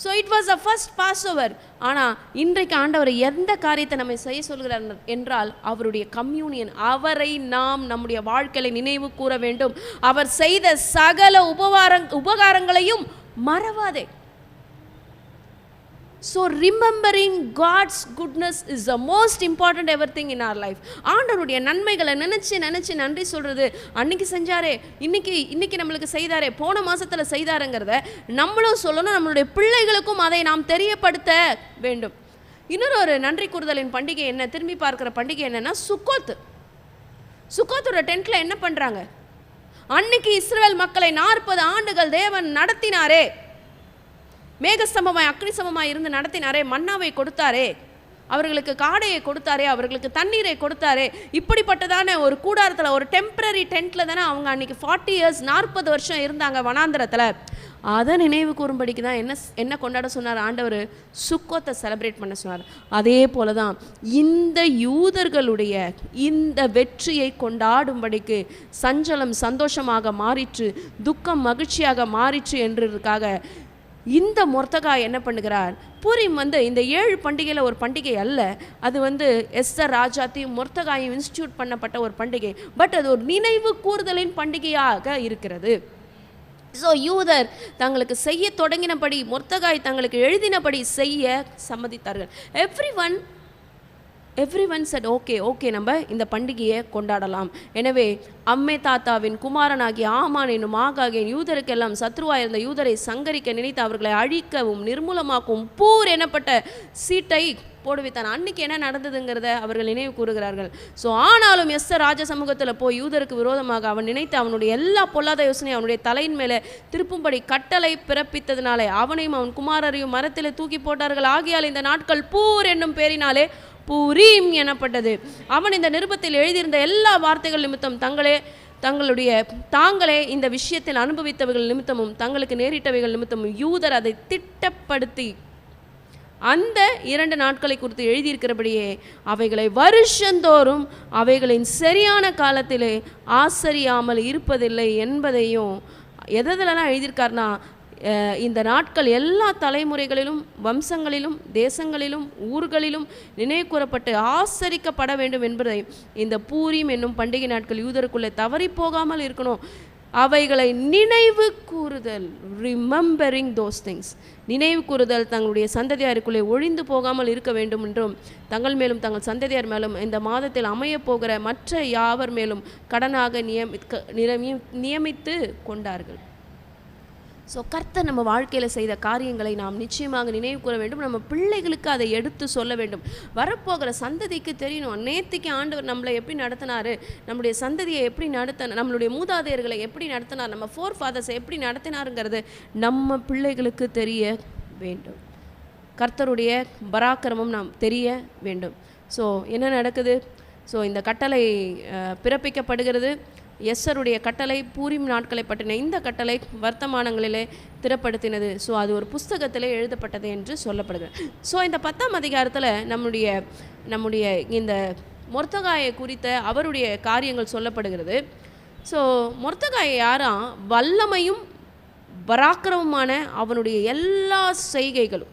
S1: So it was a first Passover. ஆனால் இன்றைக்கு ஆண்டவர் எந்த காரியத்தை நம்ம செய்ய சொல்கிறார் என்றால் அவருடைய கம்யூனியன். அவரை நாம் நம்முடைய வாழ்க்கையை நினைவு கூற வேண்டும். அவர் செய்த சகல உபகாரங்களையும் மறவாதே. So remembering God's goodness is the most important everything in our life. ஆண்டவருடைய நன்மைகளை நினச்சி நன்றி சொல்கிறது. அன்னைக்கு செஞ்சாரே, இன்னைக்கு நம்மளுக்கு செய்தாரே, போன மாதத்தில் செய்தாருங்கிறத நம்மளும் சொல்லணும், நம்மளுடைய பிள்ளைகளுக்கும் அதை நாம் தெரியப்படுத்த வேண்டும். இன்னொரு ஒரு நன்றி கூறுதலின் பண்டிகை என்ன, திரும்பி பார்க்குற பண்டிகை என்னன்னா சுக்கோத்து. சுக்கோத்தோட டென்ட்ல என்ன பண்ணுறாங்க, அன்னைக்கு இஸ்ரவேல் மக்களை 40 ஆண்டுகள் தேவன் நடத்தினாரே, மேகஸ்தம்பமாய் அக்னி சமமாய் இருந்து நடத்தினாரே, மன்னாவை கொடுத்தாரே, அவர்களுக்கு காடையை கொடுத்தாரே, அவர்களுக்கு தண்ணீரை கொடுத்தாரே, இப்படிப்பட்டதான ஒரு கூடாரத்தில் ஒரு டெம்பரரி டென்ட்டில் தானே அவங்க அன்றைக்கி 40 இயர்ஸ் 40 வருஷம் இருந்தாங்க வனாந்திரத்தில். அதை நினைவு கூறும்படிக்கு தான் என்ன கொண்டாட சொன்னார் ஆண்டவர், சுக்கோத்தை செலிப்ரேட் பண்ண சொன்னார். அதே போல தான் இந்த யூதர்களுடைய இந்த வெற்றியை கொண்டாடும்படிக்கு சஞ்சலம் சந்தோஷமாக மாறிற்று, துக்கம் மகிழ்ச்சியாக மாறிற்று என்றதுக்காக இந்த மொர்தெகாய் என்ன பண்ணுகிறார், பூரிம் இந்த 7 பண்டிகையில் ஒரு பண்டிகை அல்ல, அது எஸ்தர் ராஜாத்தையும் மொர்தெகாயும் இன்ஸ்டியூட் பண்ணப்பட்ட ஒரு பண்டிகை. பட் அது ஒரு நினைவு கூறுதலின் பண்டிகையாக இருக்கிறது. ஸோ யூதர் தங்களுக்கு செய்ய தொடங்கினபடி, மொர்தெகாய் தங்களுக்கு எழுதினபடி செய்ய சம்மதித்தார்கள். எவ்ரி ஒன் செட் ஓகே நம்ம இந்த பண்டிகையை கொண்டாடலாம். எனவே அம்மே தாத்தாவின் குமாரனாகிய ஆமான் என்னும் ஆகாகின் யூதருக்கெல்லாம் சத்ருவாயிருந்த யூதரை சங்கரிக்க நினைத்து அவர்களை அழிக்கவும் நிர்மூலமாக்கும் பூர் எனப்பட்ட சீட்டை போடுவித்தான். அன்னைக்கு என்ன நடந்ததுங்கிறத அவர்கள் நினைவு கூறுகிறார்கள். ஸோ ஆனாலும் எஸ்தர் ராஜ சமூகத்தில் போய் யூதருக்கு விரோதமாக அவன் நினைத்து அவனுடைய எல்லா பொல்லாத யோசனையும் அவனுடைய தலையின் மேலே திருப்பும்படி கட்டளை பிறப்பித்ததினாலே அவனையும் அவன் குமாரரையும் மரத்தில் தூக்கி போட்டார்கள். ஆகியால் இந்த நாட்கள் பூர் என்னும் பேரினாலே பூரீம் எனப்பட்டது. அவன் இந்த நிருபத்தில் எழுதியிருந்த எல்லா வார்த்தைகள் நிமித்தம் தாங்களே இந்த விஷயத்தில் அனுபவித்தவைகள் நிமித்தமும் தங்களுக்கு நேரிட்டவைகள் நிமித்தமும் யூதர் அதை திட்டப்படுத்தி அந்த 2 நாட்களை குறித்து எழுதியிருக்கிறபடியே அவைகளை வருஷந்தோறும் அவைகளின் சரியான காலத்திலே ஆசரியாமல் இருப்பதில்லை என்பதையும் எதெல்லாம் எழுதியிருக்காருனா, இந்த நாட்கள் எல்லா தலைமுறைகளிலும் வம்சங்களிலும் தேசங்களிலும் ஊர்களிலும் நினைவு கூறப்பட்டு ஆசரிக்கப்பட வேண்டும் என்பதை இந்த பூரீம் என்னும் பண்டிகை நாட்கள் யூதருக்குள்ளே தவறி போகாமல் இருக்கணும். அவைகளை நினைவு கூறுதல், ரிமெம்பரிங் தோஸ் திங்ஸ், நினைவு கூறுதல் தங்களுடைய சந்ததியாருக்குள்ளே ஒழிந்து போகாமல் இருக்க வேண்டும் என்றும் தங்கள் மேலும் தங்கள் சந்ததியார் மேலும் இந்த மாதத்தில் அமையப் போகிற மற்ற யாவர் மேலும் கடனாக நியமித்து கொண்டார்கள். ஸோ கர்த்தர் நம்ம வாழ்க்கையில் செய்த காரியங்களை நாம் நிச்சயமாக நினைவு கூற வேண்டும். நம்ம பிள்ளைகளுக்கு அதை எடுத்து சொல்ல வேண்டும். வரப்போகிற சந்ததிக்கு தெரியணும், நேற்றுக்கு ஆண்டவர் நம்மளை எப்படி நடத்தினார், நம்முடைய சந்ததியை எப்படி நம்மளுடைய மூதாதையர்களை எப்படி நடத்தினார், நம்ம ஃபோர் ஃபாதர்ஸை எப்படி நடத்தினாருங்கிறது நம்ம பிள்ளைகளுக்கு தெரிய வேண்டும். கர்த்தருடைய பராக்கிரமம் நாம் தெரிய வேண்டும். ஸோ என்ன நடக்குது, ஸோ இந்த கட்டளை பிறப்பிக்கப்படுகிறது. எஸ்ஸருடைய கட்டளை பூரிம் நாட்களை பற்றின இந்த கட்டளை வர்த்தமானங்களிலே திறப்படுத்தினது. ஸோ அது ஒரு புஸ்தகத்திலே எழுதப்பட்டது என்று சொல்லப்படுகிறது. ஸோ இந்த 10ஆம் அதிகாரத்தில் நம்முடைய இந்த மொர்தெகாயை குறித்த அவருடைய காரியங்கள் சொல்லப்படுகிறது. ஸோ மொர்தெகாயை யாராம், வல்லமையும் பராக்கிரமமான அவனுடைய எல்லா செய்கைகளும்,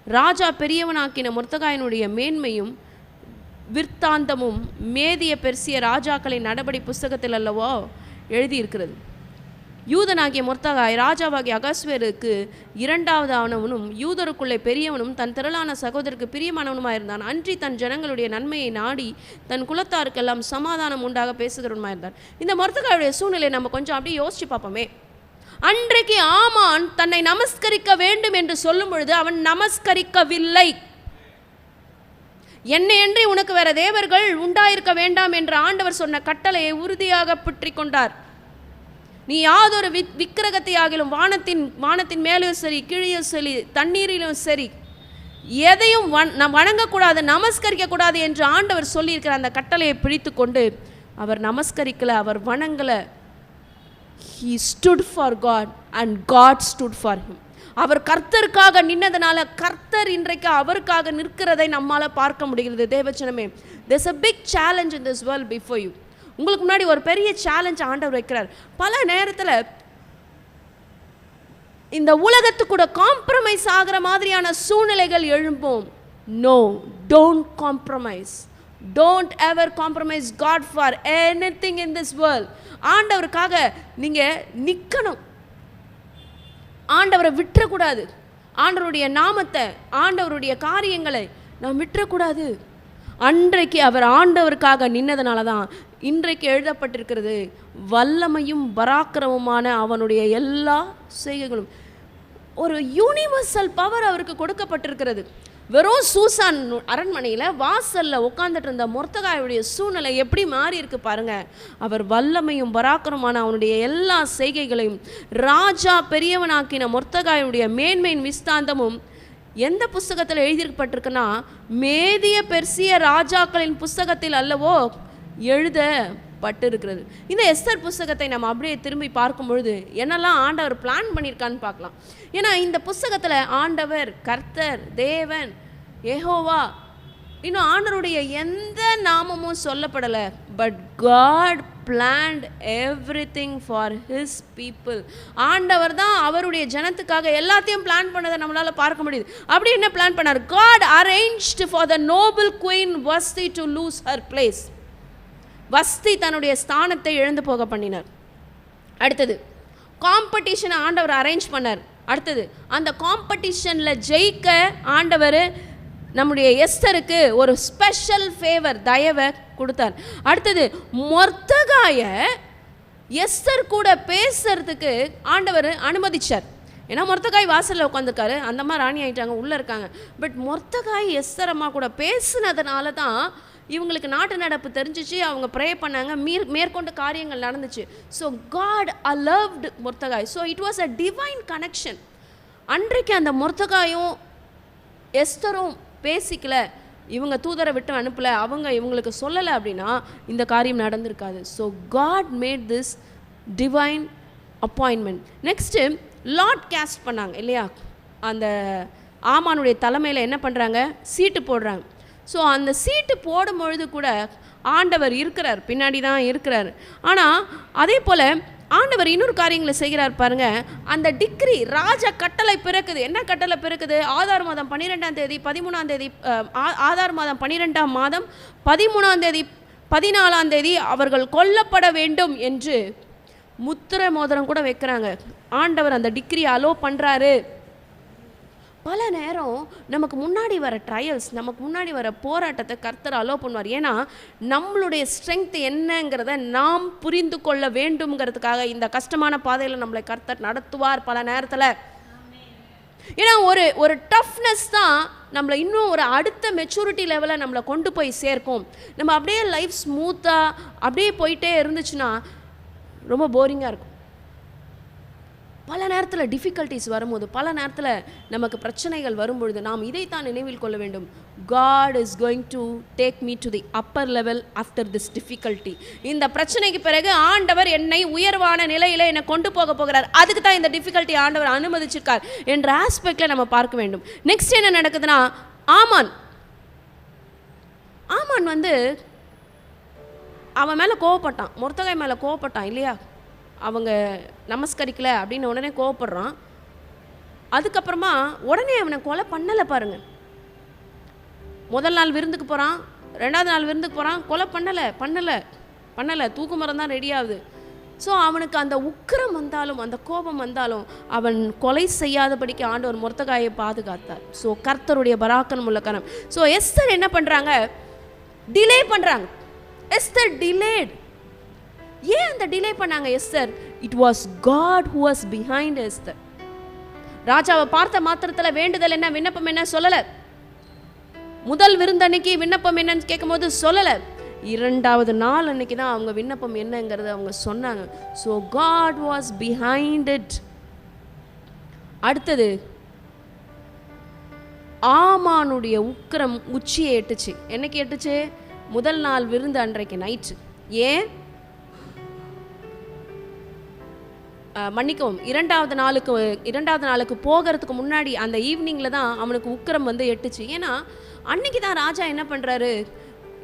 S1: ராஜா பெரியவனாக்கின மொர்தெகாயினுடைய மேன்மையும் விற்த்தாந்தமும் மேதிய பெர்சிய ராஜாக்களின் நடபடி புஸ்தகத்தில் அல்லவோ எழுதியிருக்கிறது. யூதனாகிய மொர்தெகாய் ராஜாவாகிய அகாஸ்வேருக்கு 2வது ஆனவனும் யூதருக்குள்ளே பெரியவனும் தன் திரளான சகோதரருக்கு பிரியமானவனுமாயிருந்தான். அன்றி தன் ஜனங்களுடைய நன்மையை நாடி தன் குலத்தாருக்கெல்லாம் சமாதானம் உண்டாக பேசுகிறவனுமாயிருந்தான். இந்த மொர்தெகாயுடைய சூழ்நிலையை நம்ம கொஞ்சம் அப்படியே யோசிச்சு பார்ப்போமே. அன்றைக்கு ஆமான் தன்னை நமஸ்கரிக்க வேண்டும் என்று சொல்லும் பொழுது அவன் நமஸ்கரிக்கவில்லை. என்னையன்றி உனக்கு வேற தேவர்கள் உண்டாயிருக்க வேண்டாம் என்ற ஆண்டவர் சொன்ன கட்டளையை உறுதியாக பற்றி கொண்டார். நீ யாதொரு விக்கிரகத்தையாகிலும் வானத்தின் மேலும் சரி கீழேயும் சரி தண்ணீரிலும் சரி எதையும் வணங்கக்கூடாது, நமஸ்கரிக்கக்கூடாது என்று ஆண்டவர் சொல்லியிருக்கிற அந்த கட்டளையை பிடித்து கொண்டு அவர் நமஸ்கரிக்கலை, அவர் வணங்கலை. He stood for God and God stood for him. அவர் கர்த்தருக்காக நின்னதனால கர்த்தர் இன்றைக்கு அவருக்காக நிற்கிறதை நம்மால் பார்க்க முடிகிறது. தேவச்சனமே, there's a big challenge in this world before you. உங்களுக்கு முன்னாடி ஒரு பெரிய சேலஞ்ச் ஆண்டவர் வைக்கிறார். பல நேரத்தில் இந்த உலகத்துக்கு கூட காம்ப்ரமைஸ் ஆகிற மாதிரியான சூழ்நிலைகள் எழும்போம். No, don't compromise. Don't ever compromise God for anything in this world. ஆண்டவருக்காக நீங்கள் நிற்கணும். ஆண்டவரை விட்டுறக்கூடாது. ஆண்டவருடைய நாமத்தை, ஆண்டவருடைய காரியங்களை நாம் விட்டுறக்கூடாது. அன்றைக்கு அவர் ஆண்டவருக்காக நின்னதனால தான் இன்றைக்கு எழுதப்பட்டிருக்கிறது, வல்லமையும் பராக்கிரமமான அவனுடைய எல்லா செய்கைகளும். ஒரு யூனிவர்சல் பவர் அவருக்கு கொடுக்கப்பட்டிருக்கிறது. வெறும் சூசான் அரண்மனையில் வாசலில் உட்காந்துட்டு இருந்த மொர்தெகாயுடைய சூழ்நிலை எப்படி மாறி இருக்கு பாருங்க. அவர் வல்லமையும் பராக்கிரமான அவனுடைய எல்லா செய்கைகளையும் ராஜா பெரியவனாக்கின மொர்தெகாயுடைய மேன்மையின் விஸ்தாந்தமும் எந்த புஸ்தகத்தில் எழுதியிருக்கப்பட்டிருக்குன்னா, மேதிய பெர்சிய ராஜாக்களின் புஸ்தகத்தில் அல்லவோ எழுதப்பட்டிருக்கிறது. இந்த எஸ்தர் புஸ்தகத்தை நம்ம அப்படியே திரும்பி பார்க்கும் பொழுது என்னெல்லாம் ஆண்டவர் பிளான் பண்ணியிருக்கான்னு பார்க்கலாம். ஏன்னா இந்த புஸ்தகத்தில் ஆண்டவர், கர்த்தர், தேவன், யெகோவா, இன்னும் ஆண்டவருடைய எந்த நாமமும் சொல்லப்படலை. But God planned everything for his people. ஆண்டவர் தான் அவருடைய ஜனத்துக்காக எல்லாத்தையும் பிளான் பண்ணதை நம்மளால் பார்க்க முடியுது. அப்படி என்ன பிளான் பண்ணார்? God arranged for the noble queen Vashti to lose her place. Vashti தன்னுடைய ஸ்தானத்தை இழந்து போக பண்ணினார். அடுத்தது காம்படிஷனை ஆண்டவர் அரேஞ்ச் பண்ணார். அடுத்தது அந்த காம்படிஷனில் ஜெயிக்க ஆண்டவர் நம்முடைய எஸ்தருக்கு ஒரு ஸ்பெஷல் ஃபேவர், தயவை கொடுத்தார். அடுத்தது மொர்தெகாய எஸ்தர் கூட பேசுறதுக்கு ஆண்டவர் அனுமதிச்சார். ஏன்னா மொர்தெகாய் வாசலில் உட்காந்துருக்காரு, அந்த மாதிரி ராணி ஆகிட்டாங்க, உள்ளே இருக்காங்க. பட் மொர்தெகாய் எஸ்தர் அம்மா கூட பேசுனதுனால தான் இவங்களுக்கு நாட்டு நடப்பு தெரிஞ்சிச்சு. அவங்க ப்ரே பண்ணாங்க, மேற்கொண்டு காரியங்கள் நடந்துச்சு. So God allowed Mordecai. So it was a divine connection. அன்றைக்கு அந்த மொர்தெகாயும் எஸ்தரும் பேசிக்கல, இவங்க தூதரை விட்டு அனுப்பலை, அவங்க இவங்களுக்கு சொல்லலை அப்படின்னா இந்த காரியம் நடந்திருக்காது. So God made this divine appointment. Next lot cast பண்ணாங்க இல்லையா? அந்த ஆமானுடைய தலைமையில் என்ன பண்ணுறாங்க? சீட்டு போடுறாங்க. ஸோ அந்த சீட்டு போடும்பொழுது கூட ஆண்டவர் இருக்கிறார், பின்னாடி தான் இருக்கிறார். ஆனால் அதே போல் ஆண்டவர் இன்னொரு காரியங்களை செய்கிறார் பாருங்க. அந்த டிக்ரி, ராஜ கட்டளை பிறக்குது. என்ன கட்டளை பிறக்குது? ஆதார் மாதம் 12ஆம் தேதி 13ஆம் தேதி, ஆதார் மாதம் 12ஆம் மாதம் 13ஆம் தேதி 14ஆம் தேதி அவர்கள் கொல்லப்பட வேண்டும் என்று முத்திரை மோதிரம் கூட வைக்கிறாங்க. ஆண்டவர் அந்த டிக்ரி அலோ பண்ணுறாரு. பல நேரம் நமக்கு முன்னாடி வர ட்ரையல்ஸ், நமக்கு முன்னாடி வர போராட்டத்தை கர்த்தர் அலோ பண்ணுவார். ஏன்னா நம்மளுடைய ஸ்ட்ரென்த் என்னங்கிறத நாம் புரிந்து கொள்ள வேண்டும்ங்கிறதுக்காக இந்த கஷ்டமான பாதையில் நம்மளை கர்த்தர் நடத்துவார் பல நேரத்தில். ஏன்னா ஒரு டஃப்னஸ் தான் நம்மளை இன்னும் ஒரு அடுத்த மெச்சூரிட்டி லெவலில் நம்மளை கொண்டு போய் சேர்க்கும். நம்ம அப்படியே லைஃப் ஸ்மூத்தாக அப்படியே போயிட்டே இருந்துச்சுன்னா ரொம்ப போரிங்காக இருக்கும். பல நேரத்தில் டிஃபிகல்ட்டிஸ் வரும்போது, பல நேரத்தில் நமக்கு பிரச்சனைகள் வரும்பொழுது நாம் இதைத்தான் நினைவில் கொள்ள வேண்டும். God is going to take me to the upper level after this difficulty. இந்த பிரச்சனைக்கு பிறகு ஆண்டவர் என்னை உயர்வான நிலையில் என்னை கொண்டு போகிறார். அதுக்கு தான் இந்த டிஃபிகல்ட்டி ஆண்டவர் அனுமதிச்சிருக்கார் என்ற ஆஸ்பெக்டில் நம்ம பார்க்க வேண்டும். நெக்ஸ்ட் என்ன நடக்குதுன்னா, ஆமான் வந்து அவன் மேலே கோவப்பட்டான், மொர்தெகாய் மேலே கோவப்பட்டான் இல்லையா? அவங்க நமஸ்கரிக்கலை அப்படின்னு உடனே கோவப்படுறான். அதுக்கப்புறமா உடனே அவனை கொலை பண்ணலை பாருங்க. முதல் நாள் விருந்துக்கு போகிறான், 2வது நாள் விருந்துக்கு போகிறான், கொலை பண்ணலை, தூக்கு மரம் தான் ரெடி ஆகுது. ஸோ அவனுக்கு அந்த உக்கிரம் வந்தாலும், அந்த கோபம் வந்தாலும் அவன் கொலை செய்யாதபடிக்கு ஆண்டவர் மொர்தெகாயை பாதுகாத்தார். ஸோ கர்த்தருடைய பராக்கிரமம் உள்ள கரம். ஸோ எஸ்தர் என்ன பண்ணுறாங்க? டிலே பண்ணுறாங்க. Esther delayed. ஏன் அந்த டிலே பண்ணாங்க Esther? It was God who was behind Esther. ராஜாவை பார்த்த மாத்திரத்தில் வேண்டுதல் என்ன, விண்ணப்பம் என்ன சொல்லலை. முதல் விருந்தன்னைக்கு விண்ணப்பம் என்னன்னு கேட்கும் போது சொல்லலை. 2வது நாள் அன்னைக்கு தான் அவங்க விண்ணப்பம் என்னங்கிறத அவங்க சொன்னாங்க. So God was behind it. அடுத்தது ஆமானுடைய உக்கிரம் உச்சியை எட்டுச்சு. என்னைக்கு எட்டுச்சு? முதல் நாள் விருந்து அன்றைக்கு நைட்டு. ஏன்? மன்னிக்கவும், 2வது நாளுக்கு போகிறதுக்கு முன்னாடி அந்த ஈவினிங்கில் தான் அவனுக்கு உக்கிரம் வந்து எட்டுச்சு. ஏன்னா அன்னைக்கு தான் ராஜா என்ன பண்ணுறாரு?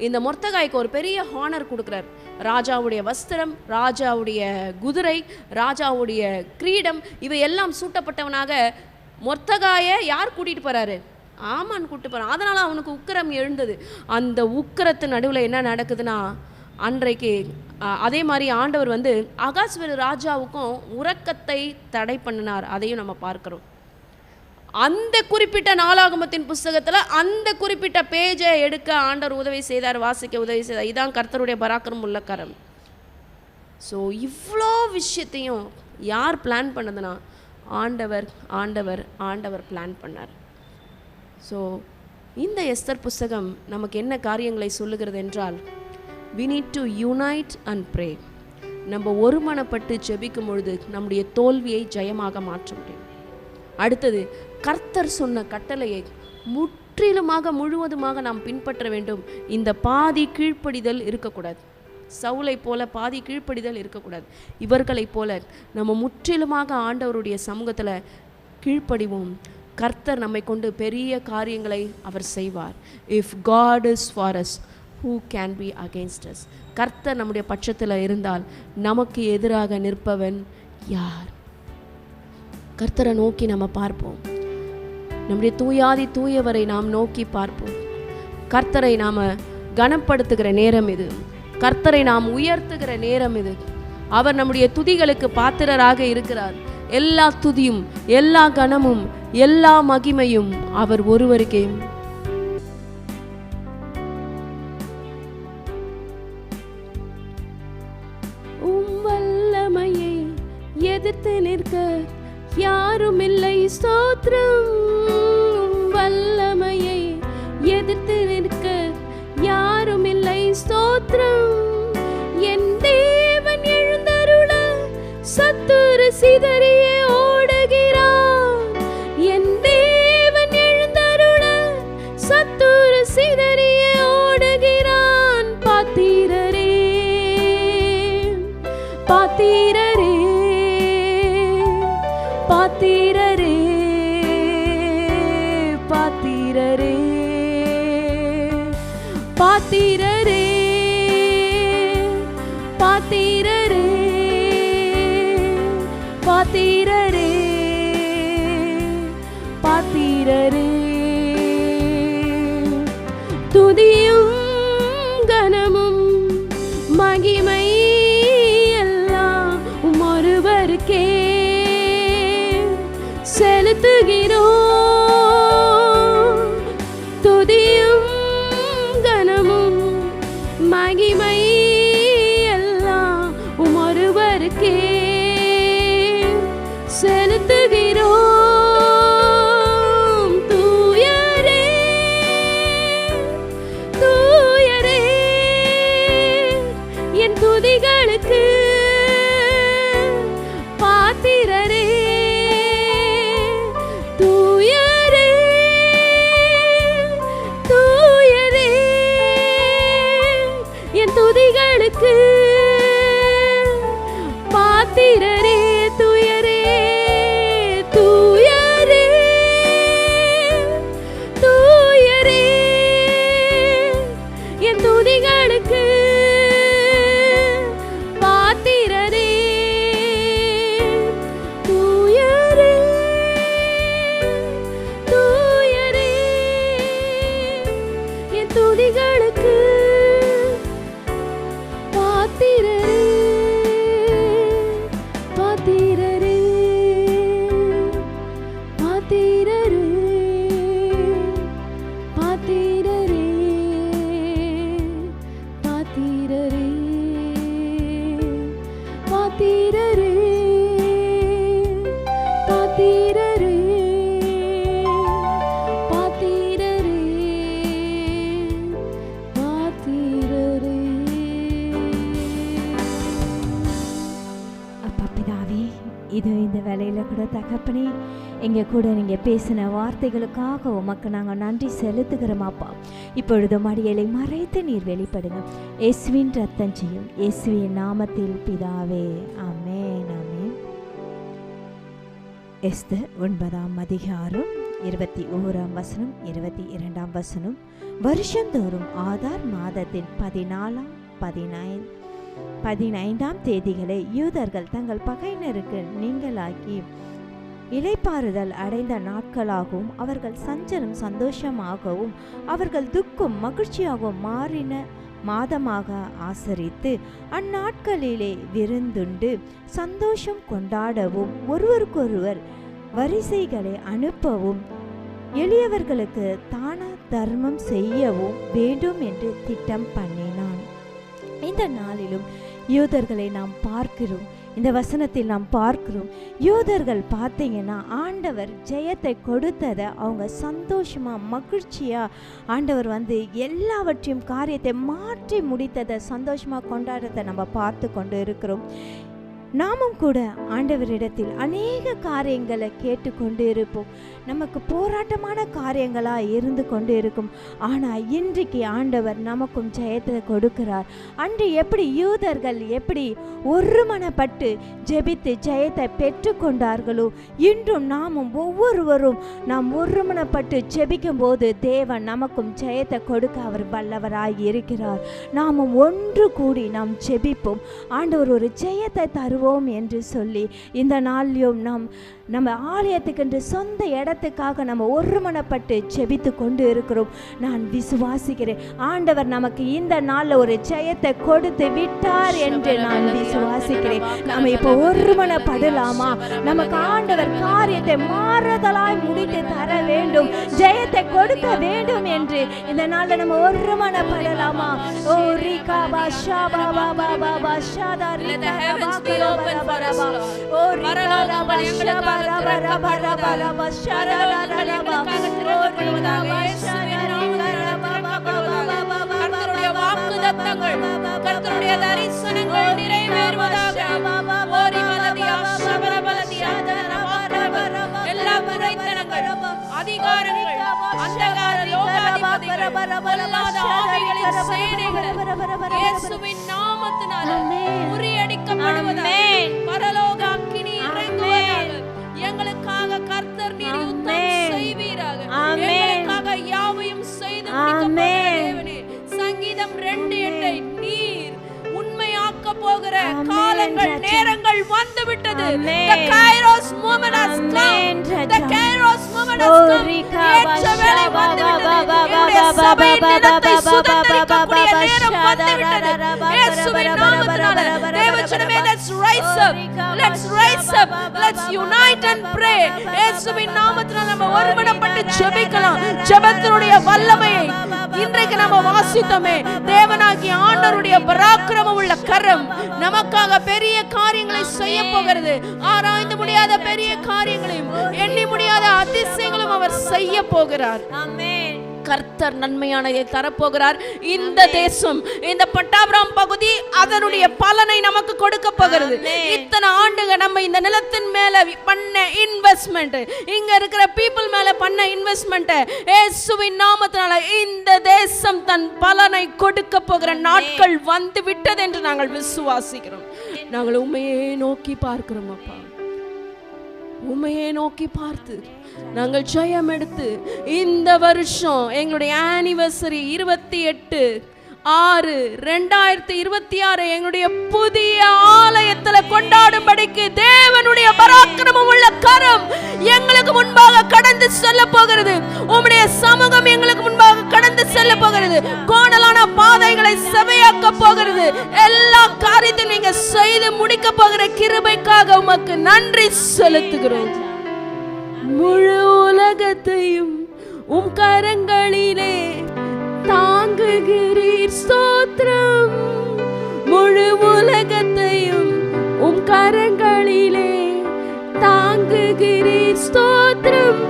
S1: இந்த மொர்தெகாய்க்கு ஒரு பெரிய ஹானர் கொடுக்குறார். ராஜாவுடைய வஸ்திரம், ராஜாவுடைய குதிரை, ராஜாவுடைய கிரீடம், இவை எல்லாம் சூட்டப்பட்டவனாக மொர்தெகாயை யார் கூட்டிகிட்டு போகிறாரு? ஆமான் கூட்டிட்டு போகிறான். அதனால் அவனுக்கு உக்கிரம் எழுந்தது. அந்த உக்கிரத்து நடுவில் என்ன நடக்குதுன்னா, அன்றைக்கு அதே மாதிரி ஆண்டவர் வந்து அகாஸ்வேரு ராஜாவுக்கும் உறக்கத்தை தடை பண்ணினார். அதையும் நம்ம பார்க்கிறோம். அந்த குறிப்பிட்ட நாளாகமத்தின் புஸ்தகத்தில் அந்த குறிப்பிட்ட பேஜை எடுக்க ஆண்டவர் உதவி செய்தார், வாசிக்க உதவி செய்தார். இதான் கர்த்தருடைய பராக்கிரமம் உள்ள கரம். ஸோ இவ்வளோ விஷயத்தையும் யார் பிளான் பண்ணதுன்னா ஆண்டவர் பிளான் பண்ணார். ஸோ இந்த எஸ்தர் புஸ்தகம் நமக்கு என்ன காரியங்களை சொல்லுகிறது என்றால், we need to unite and pray. நம்ம ஒருமனப்பட்டு ஜெபிக்கும் பொழுது நம்முடைய தோல்வியை ஜெயமாக மாற்ற முடியும். அடுத்தது, கர்த்தர் சொன்ன கட்டளையை முற்றிலுமாக முழுவதுமாக நாம் பின்பற்ற வேண்டும். இந்த பாதி கீழ்ப்படிதல் இருக்கக்கூடாது. சவுலை போல பாதி கீழ்ப்படிதல் இருக்கக்கூடாது. இவர்களைப் போல நம்ம முற்றிலுமாக ஆண்டவருடைய சமூகத்தில் கீழ்ப்படிவோம். கர்த்தர் நம்மை கொண்டு பெரிய காரியங்களை அவர் செய்வார். If God is for us, who can be against us? கர்த்தர் நம்முடைய பட்சத்தில் இருந்தால் நமக்கு எதிராக நிற்பவன் யார்? கர்த்தரை நோக்கி நம்ம பார்ப்போம். நம்முடைய தூயாதி தூயவரை நாம் நோக்கி பார்ப்போம். கர்த்தரை நாம் கனப்படுத்துகிற நேரம் இது. கர்த்தரை நாம் உயர்த்துகிற நேரம் இது. அவர் நம்முடைய துதிகளுக்கு பாத்திரராக இருக்கிறார். எல்லா துதியும், எல்லா கனமும், எல்லா மகிமையும் அவர் ஒருவருக்கே. வல்லமையை எதிர்த்து நிற்க யாரும் இல்லை, ஸ்தோத்திரம். வல்லமையை எதிர்த்து நிற்க யாரும் இல்லை, ஸ்தோத்திரம். என் தேவன் எழுந்தருள சத்துரு சிதறியே ஓடுகிறான். என் தேவன் எழுந்தருள சத்துரு சிதறியே ஓடுகிறான். பாத்திரரே, பாத்திரரே, பாத்திரரே, பாத்திரரே, பாத்திரரே, பாத்திரரே, பாத்திரரே, பாத்திரரே. துதியும் கனமும் மகிமை எல்லாம் ஒருவருக்கே செலுத்துகிறோம். துதியும் கனமும் மகிமை எல்லாம் ஒருவருக்கே செலுத்துகிறோம். தூயரே, தூயரே, என் துதிகளுக்கு பாத்திரரே. தூயரே, தூயரே, என் துதிகளுக்கு பாத்திரரே. தூயரே, தூயரே, தூயரே, என் துதிகளுக்கு பாத்திரரே. தூயரே, தூயரே, என் துதிகளுக்கு பாத்திரரே. பாத்திரரே, பாத்திரரே, பாத்திரரே, பாத்திரரே, பாத்திரரே, பாத்திரரே, பாத்திரரே, பாத்திரரே.
S2: அப்பா பிதாவே, இது இந்த வேலையில் கூட தகப்பனே, எங்கள் கூட நீங்கள் பேசின வார்த்தைகளுக்காக உமக்கு நாங்கள் நன்றி செலுத்துகிறோம் அப்பா. இப்பொழுது மடியலை மறைத்து நீர் வெளிப்படுங்க. இயேசுவின் ரத்தம் செய்யும் இயேசுவின் நாமத்தில் பிதாவே, ஆமென், ஆமென். எஸ்தர் 9ஆம் அதிகாரம் 21ஆம் வசனம் 22ஆம் வசனம். வருஷந்தோறும் ஆதார் மாதத்தின் 14, 15ஆம் தேதிகளை யூதர்கள் தங்கள் பகையினருக்கு நீங்களாக்கி இளைப்பாறுதல் அடைந்த நாட்களாகவும் அவர்கள் சஞ்சலம் சந்தோஷமாகவும் அவர்கள் துக்கம் மகிழ்ச்சியாகவும் மாறின மாதமாக ஆசரித்து அந்நாட்களிலே விருந்துண்டு சந்தோஷம் கொண்டாடவும் ஒருவருக்கொருவர் வரிசைகளை அனுப்பவும் எளியவர்களுக்கு தான தர்மம் செய்யவும் வேண்டும் என்று திட்டம் பண்ணினான். இந்த நாளிலும் யூதர்களை நாம் பார்க்கிறோம். இந்த வசனத்தில் நாம் பார்க்கிறோம். யூதர்கள் பார்த்தீங்கன்னா ஆண்டவர் ஜெயத்தை கொடுத்ததை அவங்க சந்தோஷமாக மகிழ்ச்சியாக ஆண்டவர் எல்லாவற்றையும் காரியத்தை மாற்றி முடித்ததை சந்தோஷமாக கொண்டாடுறதை நம்ம பார்த்து கொண்டு இருக்கிறோம். நாமும் கூட ஆண்டவரிடத்தில் அநேக காரியங்களை கேட்டுக்கொண்டு இருப்போம். நமக்கு போராட்டமான காரியங்களாக இருந்து கொண்டு இருக்கும். ஆனால் இன்றைக்கு ஆண்டவர் நமக்கும் ஜெயத்தை கொடுக்கிறார். அன்று எப்படி யூதர்கள் எப்படி ஒருமனப்பட்டு ஜெபித்து ஜெயத்தை பெற்று கொண்டார்களோ, இன்றும் நாமும் ஒவ்வொருவரும் நாம் ஒருமனப்பட்டு ஜெபிக்கும் போது தேவன் நமக்கும் ஜெயத்தை கொடுக்க அவர் வல்லவராய் இருக்கிறார். நாமும் ஒன்று கூடி நாம் ஜெபிப்போம். ஆண்டவர் ஒரு ஜெயத்தை தருவோம் என்று சொல்லி இந்த நாளிலும் நம்ம ஆலயத்துக்கு சொந்த இடத்துக்காக நம்ம ஒருமனப்பட்டு ஜெபித்து கொண்டு இருக்கிறோம். நான் விசுவாசிக்கிறேன் ஆண்டவர் நமக்கு இந்த நாளில் ஒரு ஜெயத்தை கொடுத்து விட்டார் என்று நான் விசுவாசிக்கிறேன். நம்ம இப்போ ஒருமனப்படலாமா? நமக்கு ஆண்டவர் காரியத்தை மாறுதலாய் முடித்து தர வேண்டும், ஜெயத்தை கொடுக்க வேண்டும் என்று இந்த நாளில் நம்ம ஒருமனப்படலாமா? ஓ ரிகா பாஷா பாபா பாபா பாஷா ரிகா பாபா ஓ ரிகா பாஷா பாபா பாபா பாபா பாஷா
S1: கர்த்தருடைய வாக்குத்தத்தங்கள் கர்த்தருடைய தரிசனங்கள் நிறைவேறுவதாக. எல்லா குறைத்தனங்கள் அதிகாரங்கள் அந்தகார லோகாதிபதிகள் பொல்லாத ஆவிகளின் சேனைகள் இயேசுவின் நாமத்தினால முறியடிக்கப்படுவதாக. பரலோக அக்கினி இறங்குவதாக. எங்களுக்காக கர்த்தர் நீர் யுத்தம் செய்வீராக. எங்களுக்காக யாவையும் செய்து முடிக்க தேவனே. சங்கீதம் 2:8 நீர் உண்மையாக்க போகிற காலங்கள் நேரங்கள் வந்து விட்டது. The Kairos moment has come. The Kairos moment has come. ஏற்ற வேளை வந்து விட்டது. என்னுடைய சபையின் நிலத்தை சுதந்தரிக்கக்கூடிய நேரம் வந்து விட்டது. இயேசுவின் நாமத்தினால தேவஜனமே, let's rise up. Let's rise up. Let's unite and pray. இயேசுவின் நாமத்தினால நம்ம ஒருமனப்பட்டு ஜெபிக்கலாம். ஜெபத்தினுடைய வல்லமையை இன்றைக்கு நம்ம வாசித்தோமே. தேவனாகிய ஆண்டவருடைய பராக்கிரமம் உள்ள கரம் நமக்காக பெரிய காரியங்களை செய்ய போகிறது. ஆராய்ந்து முடியாத பெரிய காரியங்களையும் எண்ணி முடியாத அதிசயங்களும் அவர் செய்ய போகிறார். ஆமென். கர்த்தர் நன்மையானதை தரப்போகிறார். இந்த தேசம், இந்த பட்டாபிராம் பகுதி அதனுடைய பலனை நமக்கு கொடுக்க போகிறது. இத்தனை ஆண்டுகள் நம்ம இந்த நிலத்தின் மேல பண்ண இன்வெஸ்ட்மெண்ட், இங்க இருக்கிற பீப்புள் மேல பண்ண இன்வெஸ்ட்மெண்ட் இயேசுவின் நாமத்தினால இந்த தேசம் தன் பலனை கொடுக்க போகிற நாட்கள் வந்து விட்டது என்று நாங்கள் விசுவாசிக்கிறோம். நாங்கள் உண்மையே நோக்கி பார்க்கிறோம் அப்பா. உண்மையை நோக்கி பார்த்து நாங்கள் ஜெயம் எடுத்து இந்த வருஷம் எங்களுடைய ஆனிவர்சரி 28/6/2026 எங்களுடைய புதிய ஆலயத்துல கொண்டாடும்படிக்கு தேவனுடைய பராக்கிரமம் உள்ள கரம் எங்களுக்கு முன்பாக கடந்து செல்ல போகிறது. உம்முடைய சமூகம் எங்களுக்கு முன்பாக கடந்து செல்ல போகிறது. கோணலான பாதைகளை செவையாக்க போகிறது. எல்லா காரியத்தையும் நீங்க செய்து முடிக்க போகிற கிருபைக்காக உமக்கு நன்றி செலுத்துகிறோம். முழு உலகத்தையும் உம் கரங்களிலே தாங்குகிறீர் ஸ்தோத்திரம். முழு உலகத்தையும் உம் கரங்களிலே தாங்குகிறீர் ஸ்தோத்திரம்.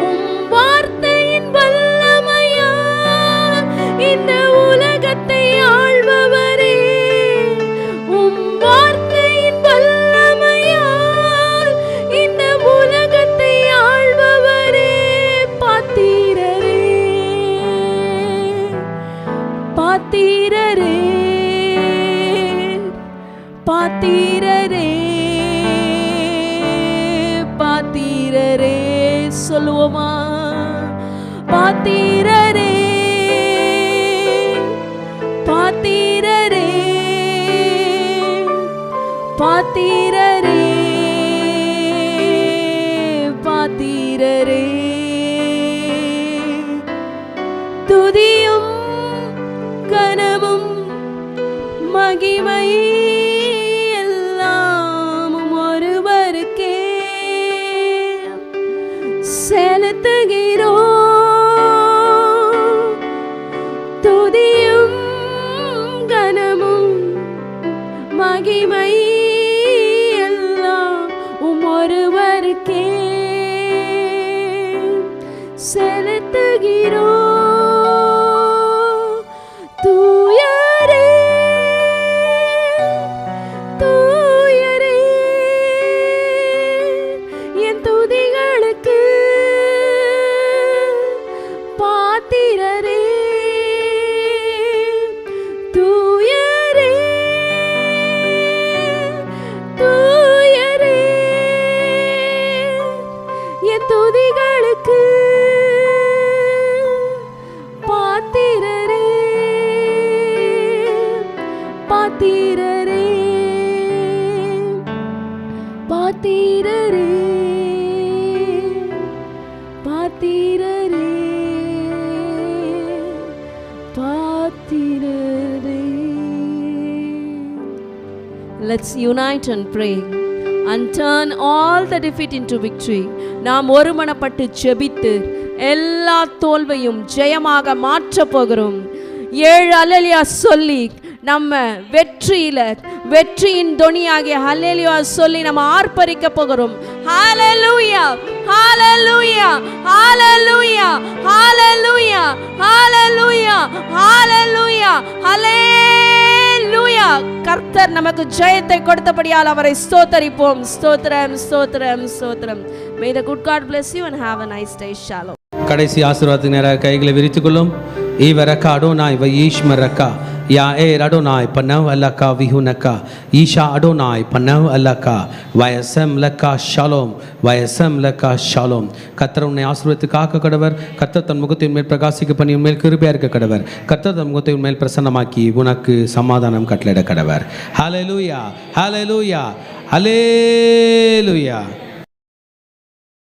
S1: உம் வார்த்தையின் வல்லமையால் இந்த உலகத்தை ஆள்பவரே, உம் வார்த்தையின் வல்லமையால் இந்த உலகத்தை ஆள்பவரே, பாத்திரரே பாத்திரரே பாத்திரரே பாத்திரரே சொல்லுவோமா? பாத்திரரே பாத்திரரே பாத்திரரே பாத்திரரே துதியும் கனமும் மகிமை எல்லாமும் ஒருவருக்கே செலுத்துகிறோம். துதியும் கனமும் மகிமை செலுத்துகிறோம். தூயரே தூயரே என் துதிகளுக்கு பாத்திரரே. தூயரே தூயரே என் துதிகளுக்கு பாத்திரரே பாத்திரரே பாத்திரரே பாத்திரரே பாத்திரரே. Let's unite and pray and turn all the defeat into victory. நாம் ஒருமனப்பட்டு ஜெபித்து எல்லா தோல்வையும் ஜெயமாக மாற்றப் போகிறோம். 7 அல்லேலூயா சொல்லி நம்ம வெற்றியின் தொனியாகிய ஹல்லேலூயா சொல்லி நம்ம ஆர்ப்பரிக்க போகிறோம். ஹல்லேலூயா ஹல்லேலூயா ஹல்லேலூயா ஹல்லேலூயா ஹல்லேலூயா ஹல்லேலூயா ஹல்லேலூயா. கர்த்தர் நமக்கு ஜெயத்தை கொடுத்தபடியால் அவரை ஸ்தோத்தரிப்போம். ஸ்தோத்திரம் ஸ்தோத்திரம் ஸ்தோத்திரம். May the good God bless you and have a nice day. Shalom.
S3: கடைசி ஆசீர்வாதத்துக்கு நேராக கைகளை விரித்துக் கொள்ளும். ஈவரக்கா அடோனாய் வயீஷ்மரக்கா யா ஏ அடோனாய் பன்னவ் அல்லக்கா விஹுனக்கா ஈஷா அடோனாய் பன்னவ் அல்லக்கா வயசம் லக்கா ஷாலோம் வயசம் லக்கா ஷாலோம். கர்த்தர் உன்னை ஆசீர்வதித்து காக்க கடவர். கர்த்தர் தன் முகத்தின் மேல் பிரகாசிக்க பண்ணி உன்மேல் கிருபையா இருக்க கடவர். கர்த்தர் தன் முகத்தை உன்மேல் பிரசன்னமாக்கி உனக்கு சமாதானம் கட்டளையிட கடவர். ஹல்லேலூயா ஹல்லேலூயா ஹல்லேலூயா.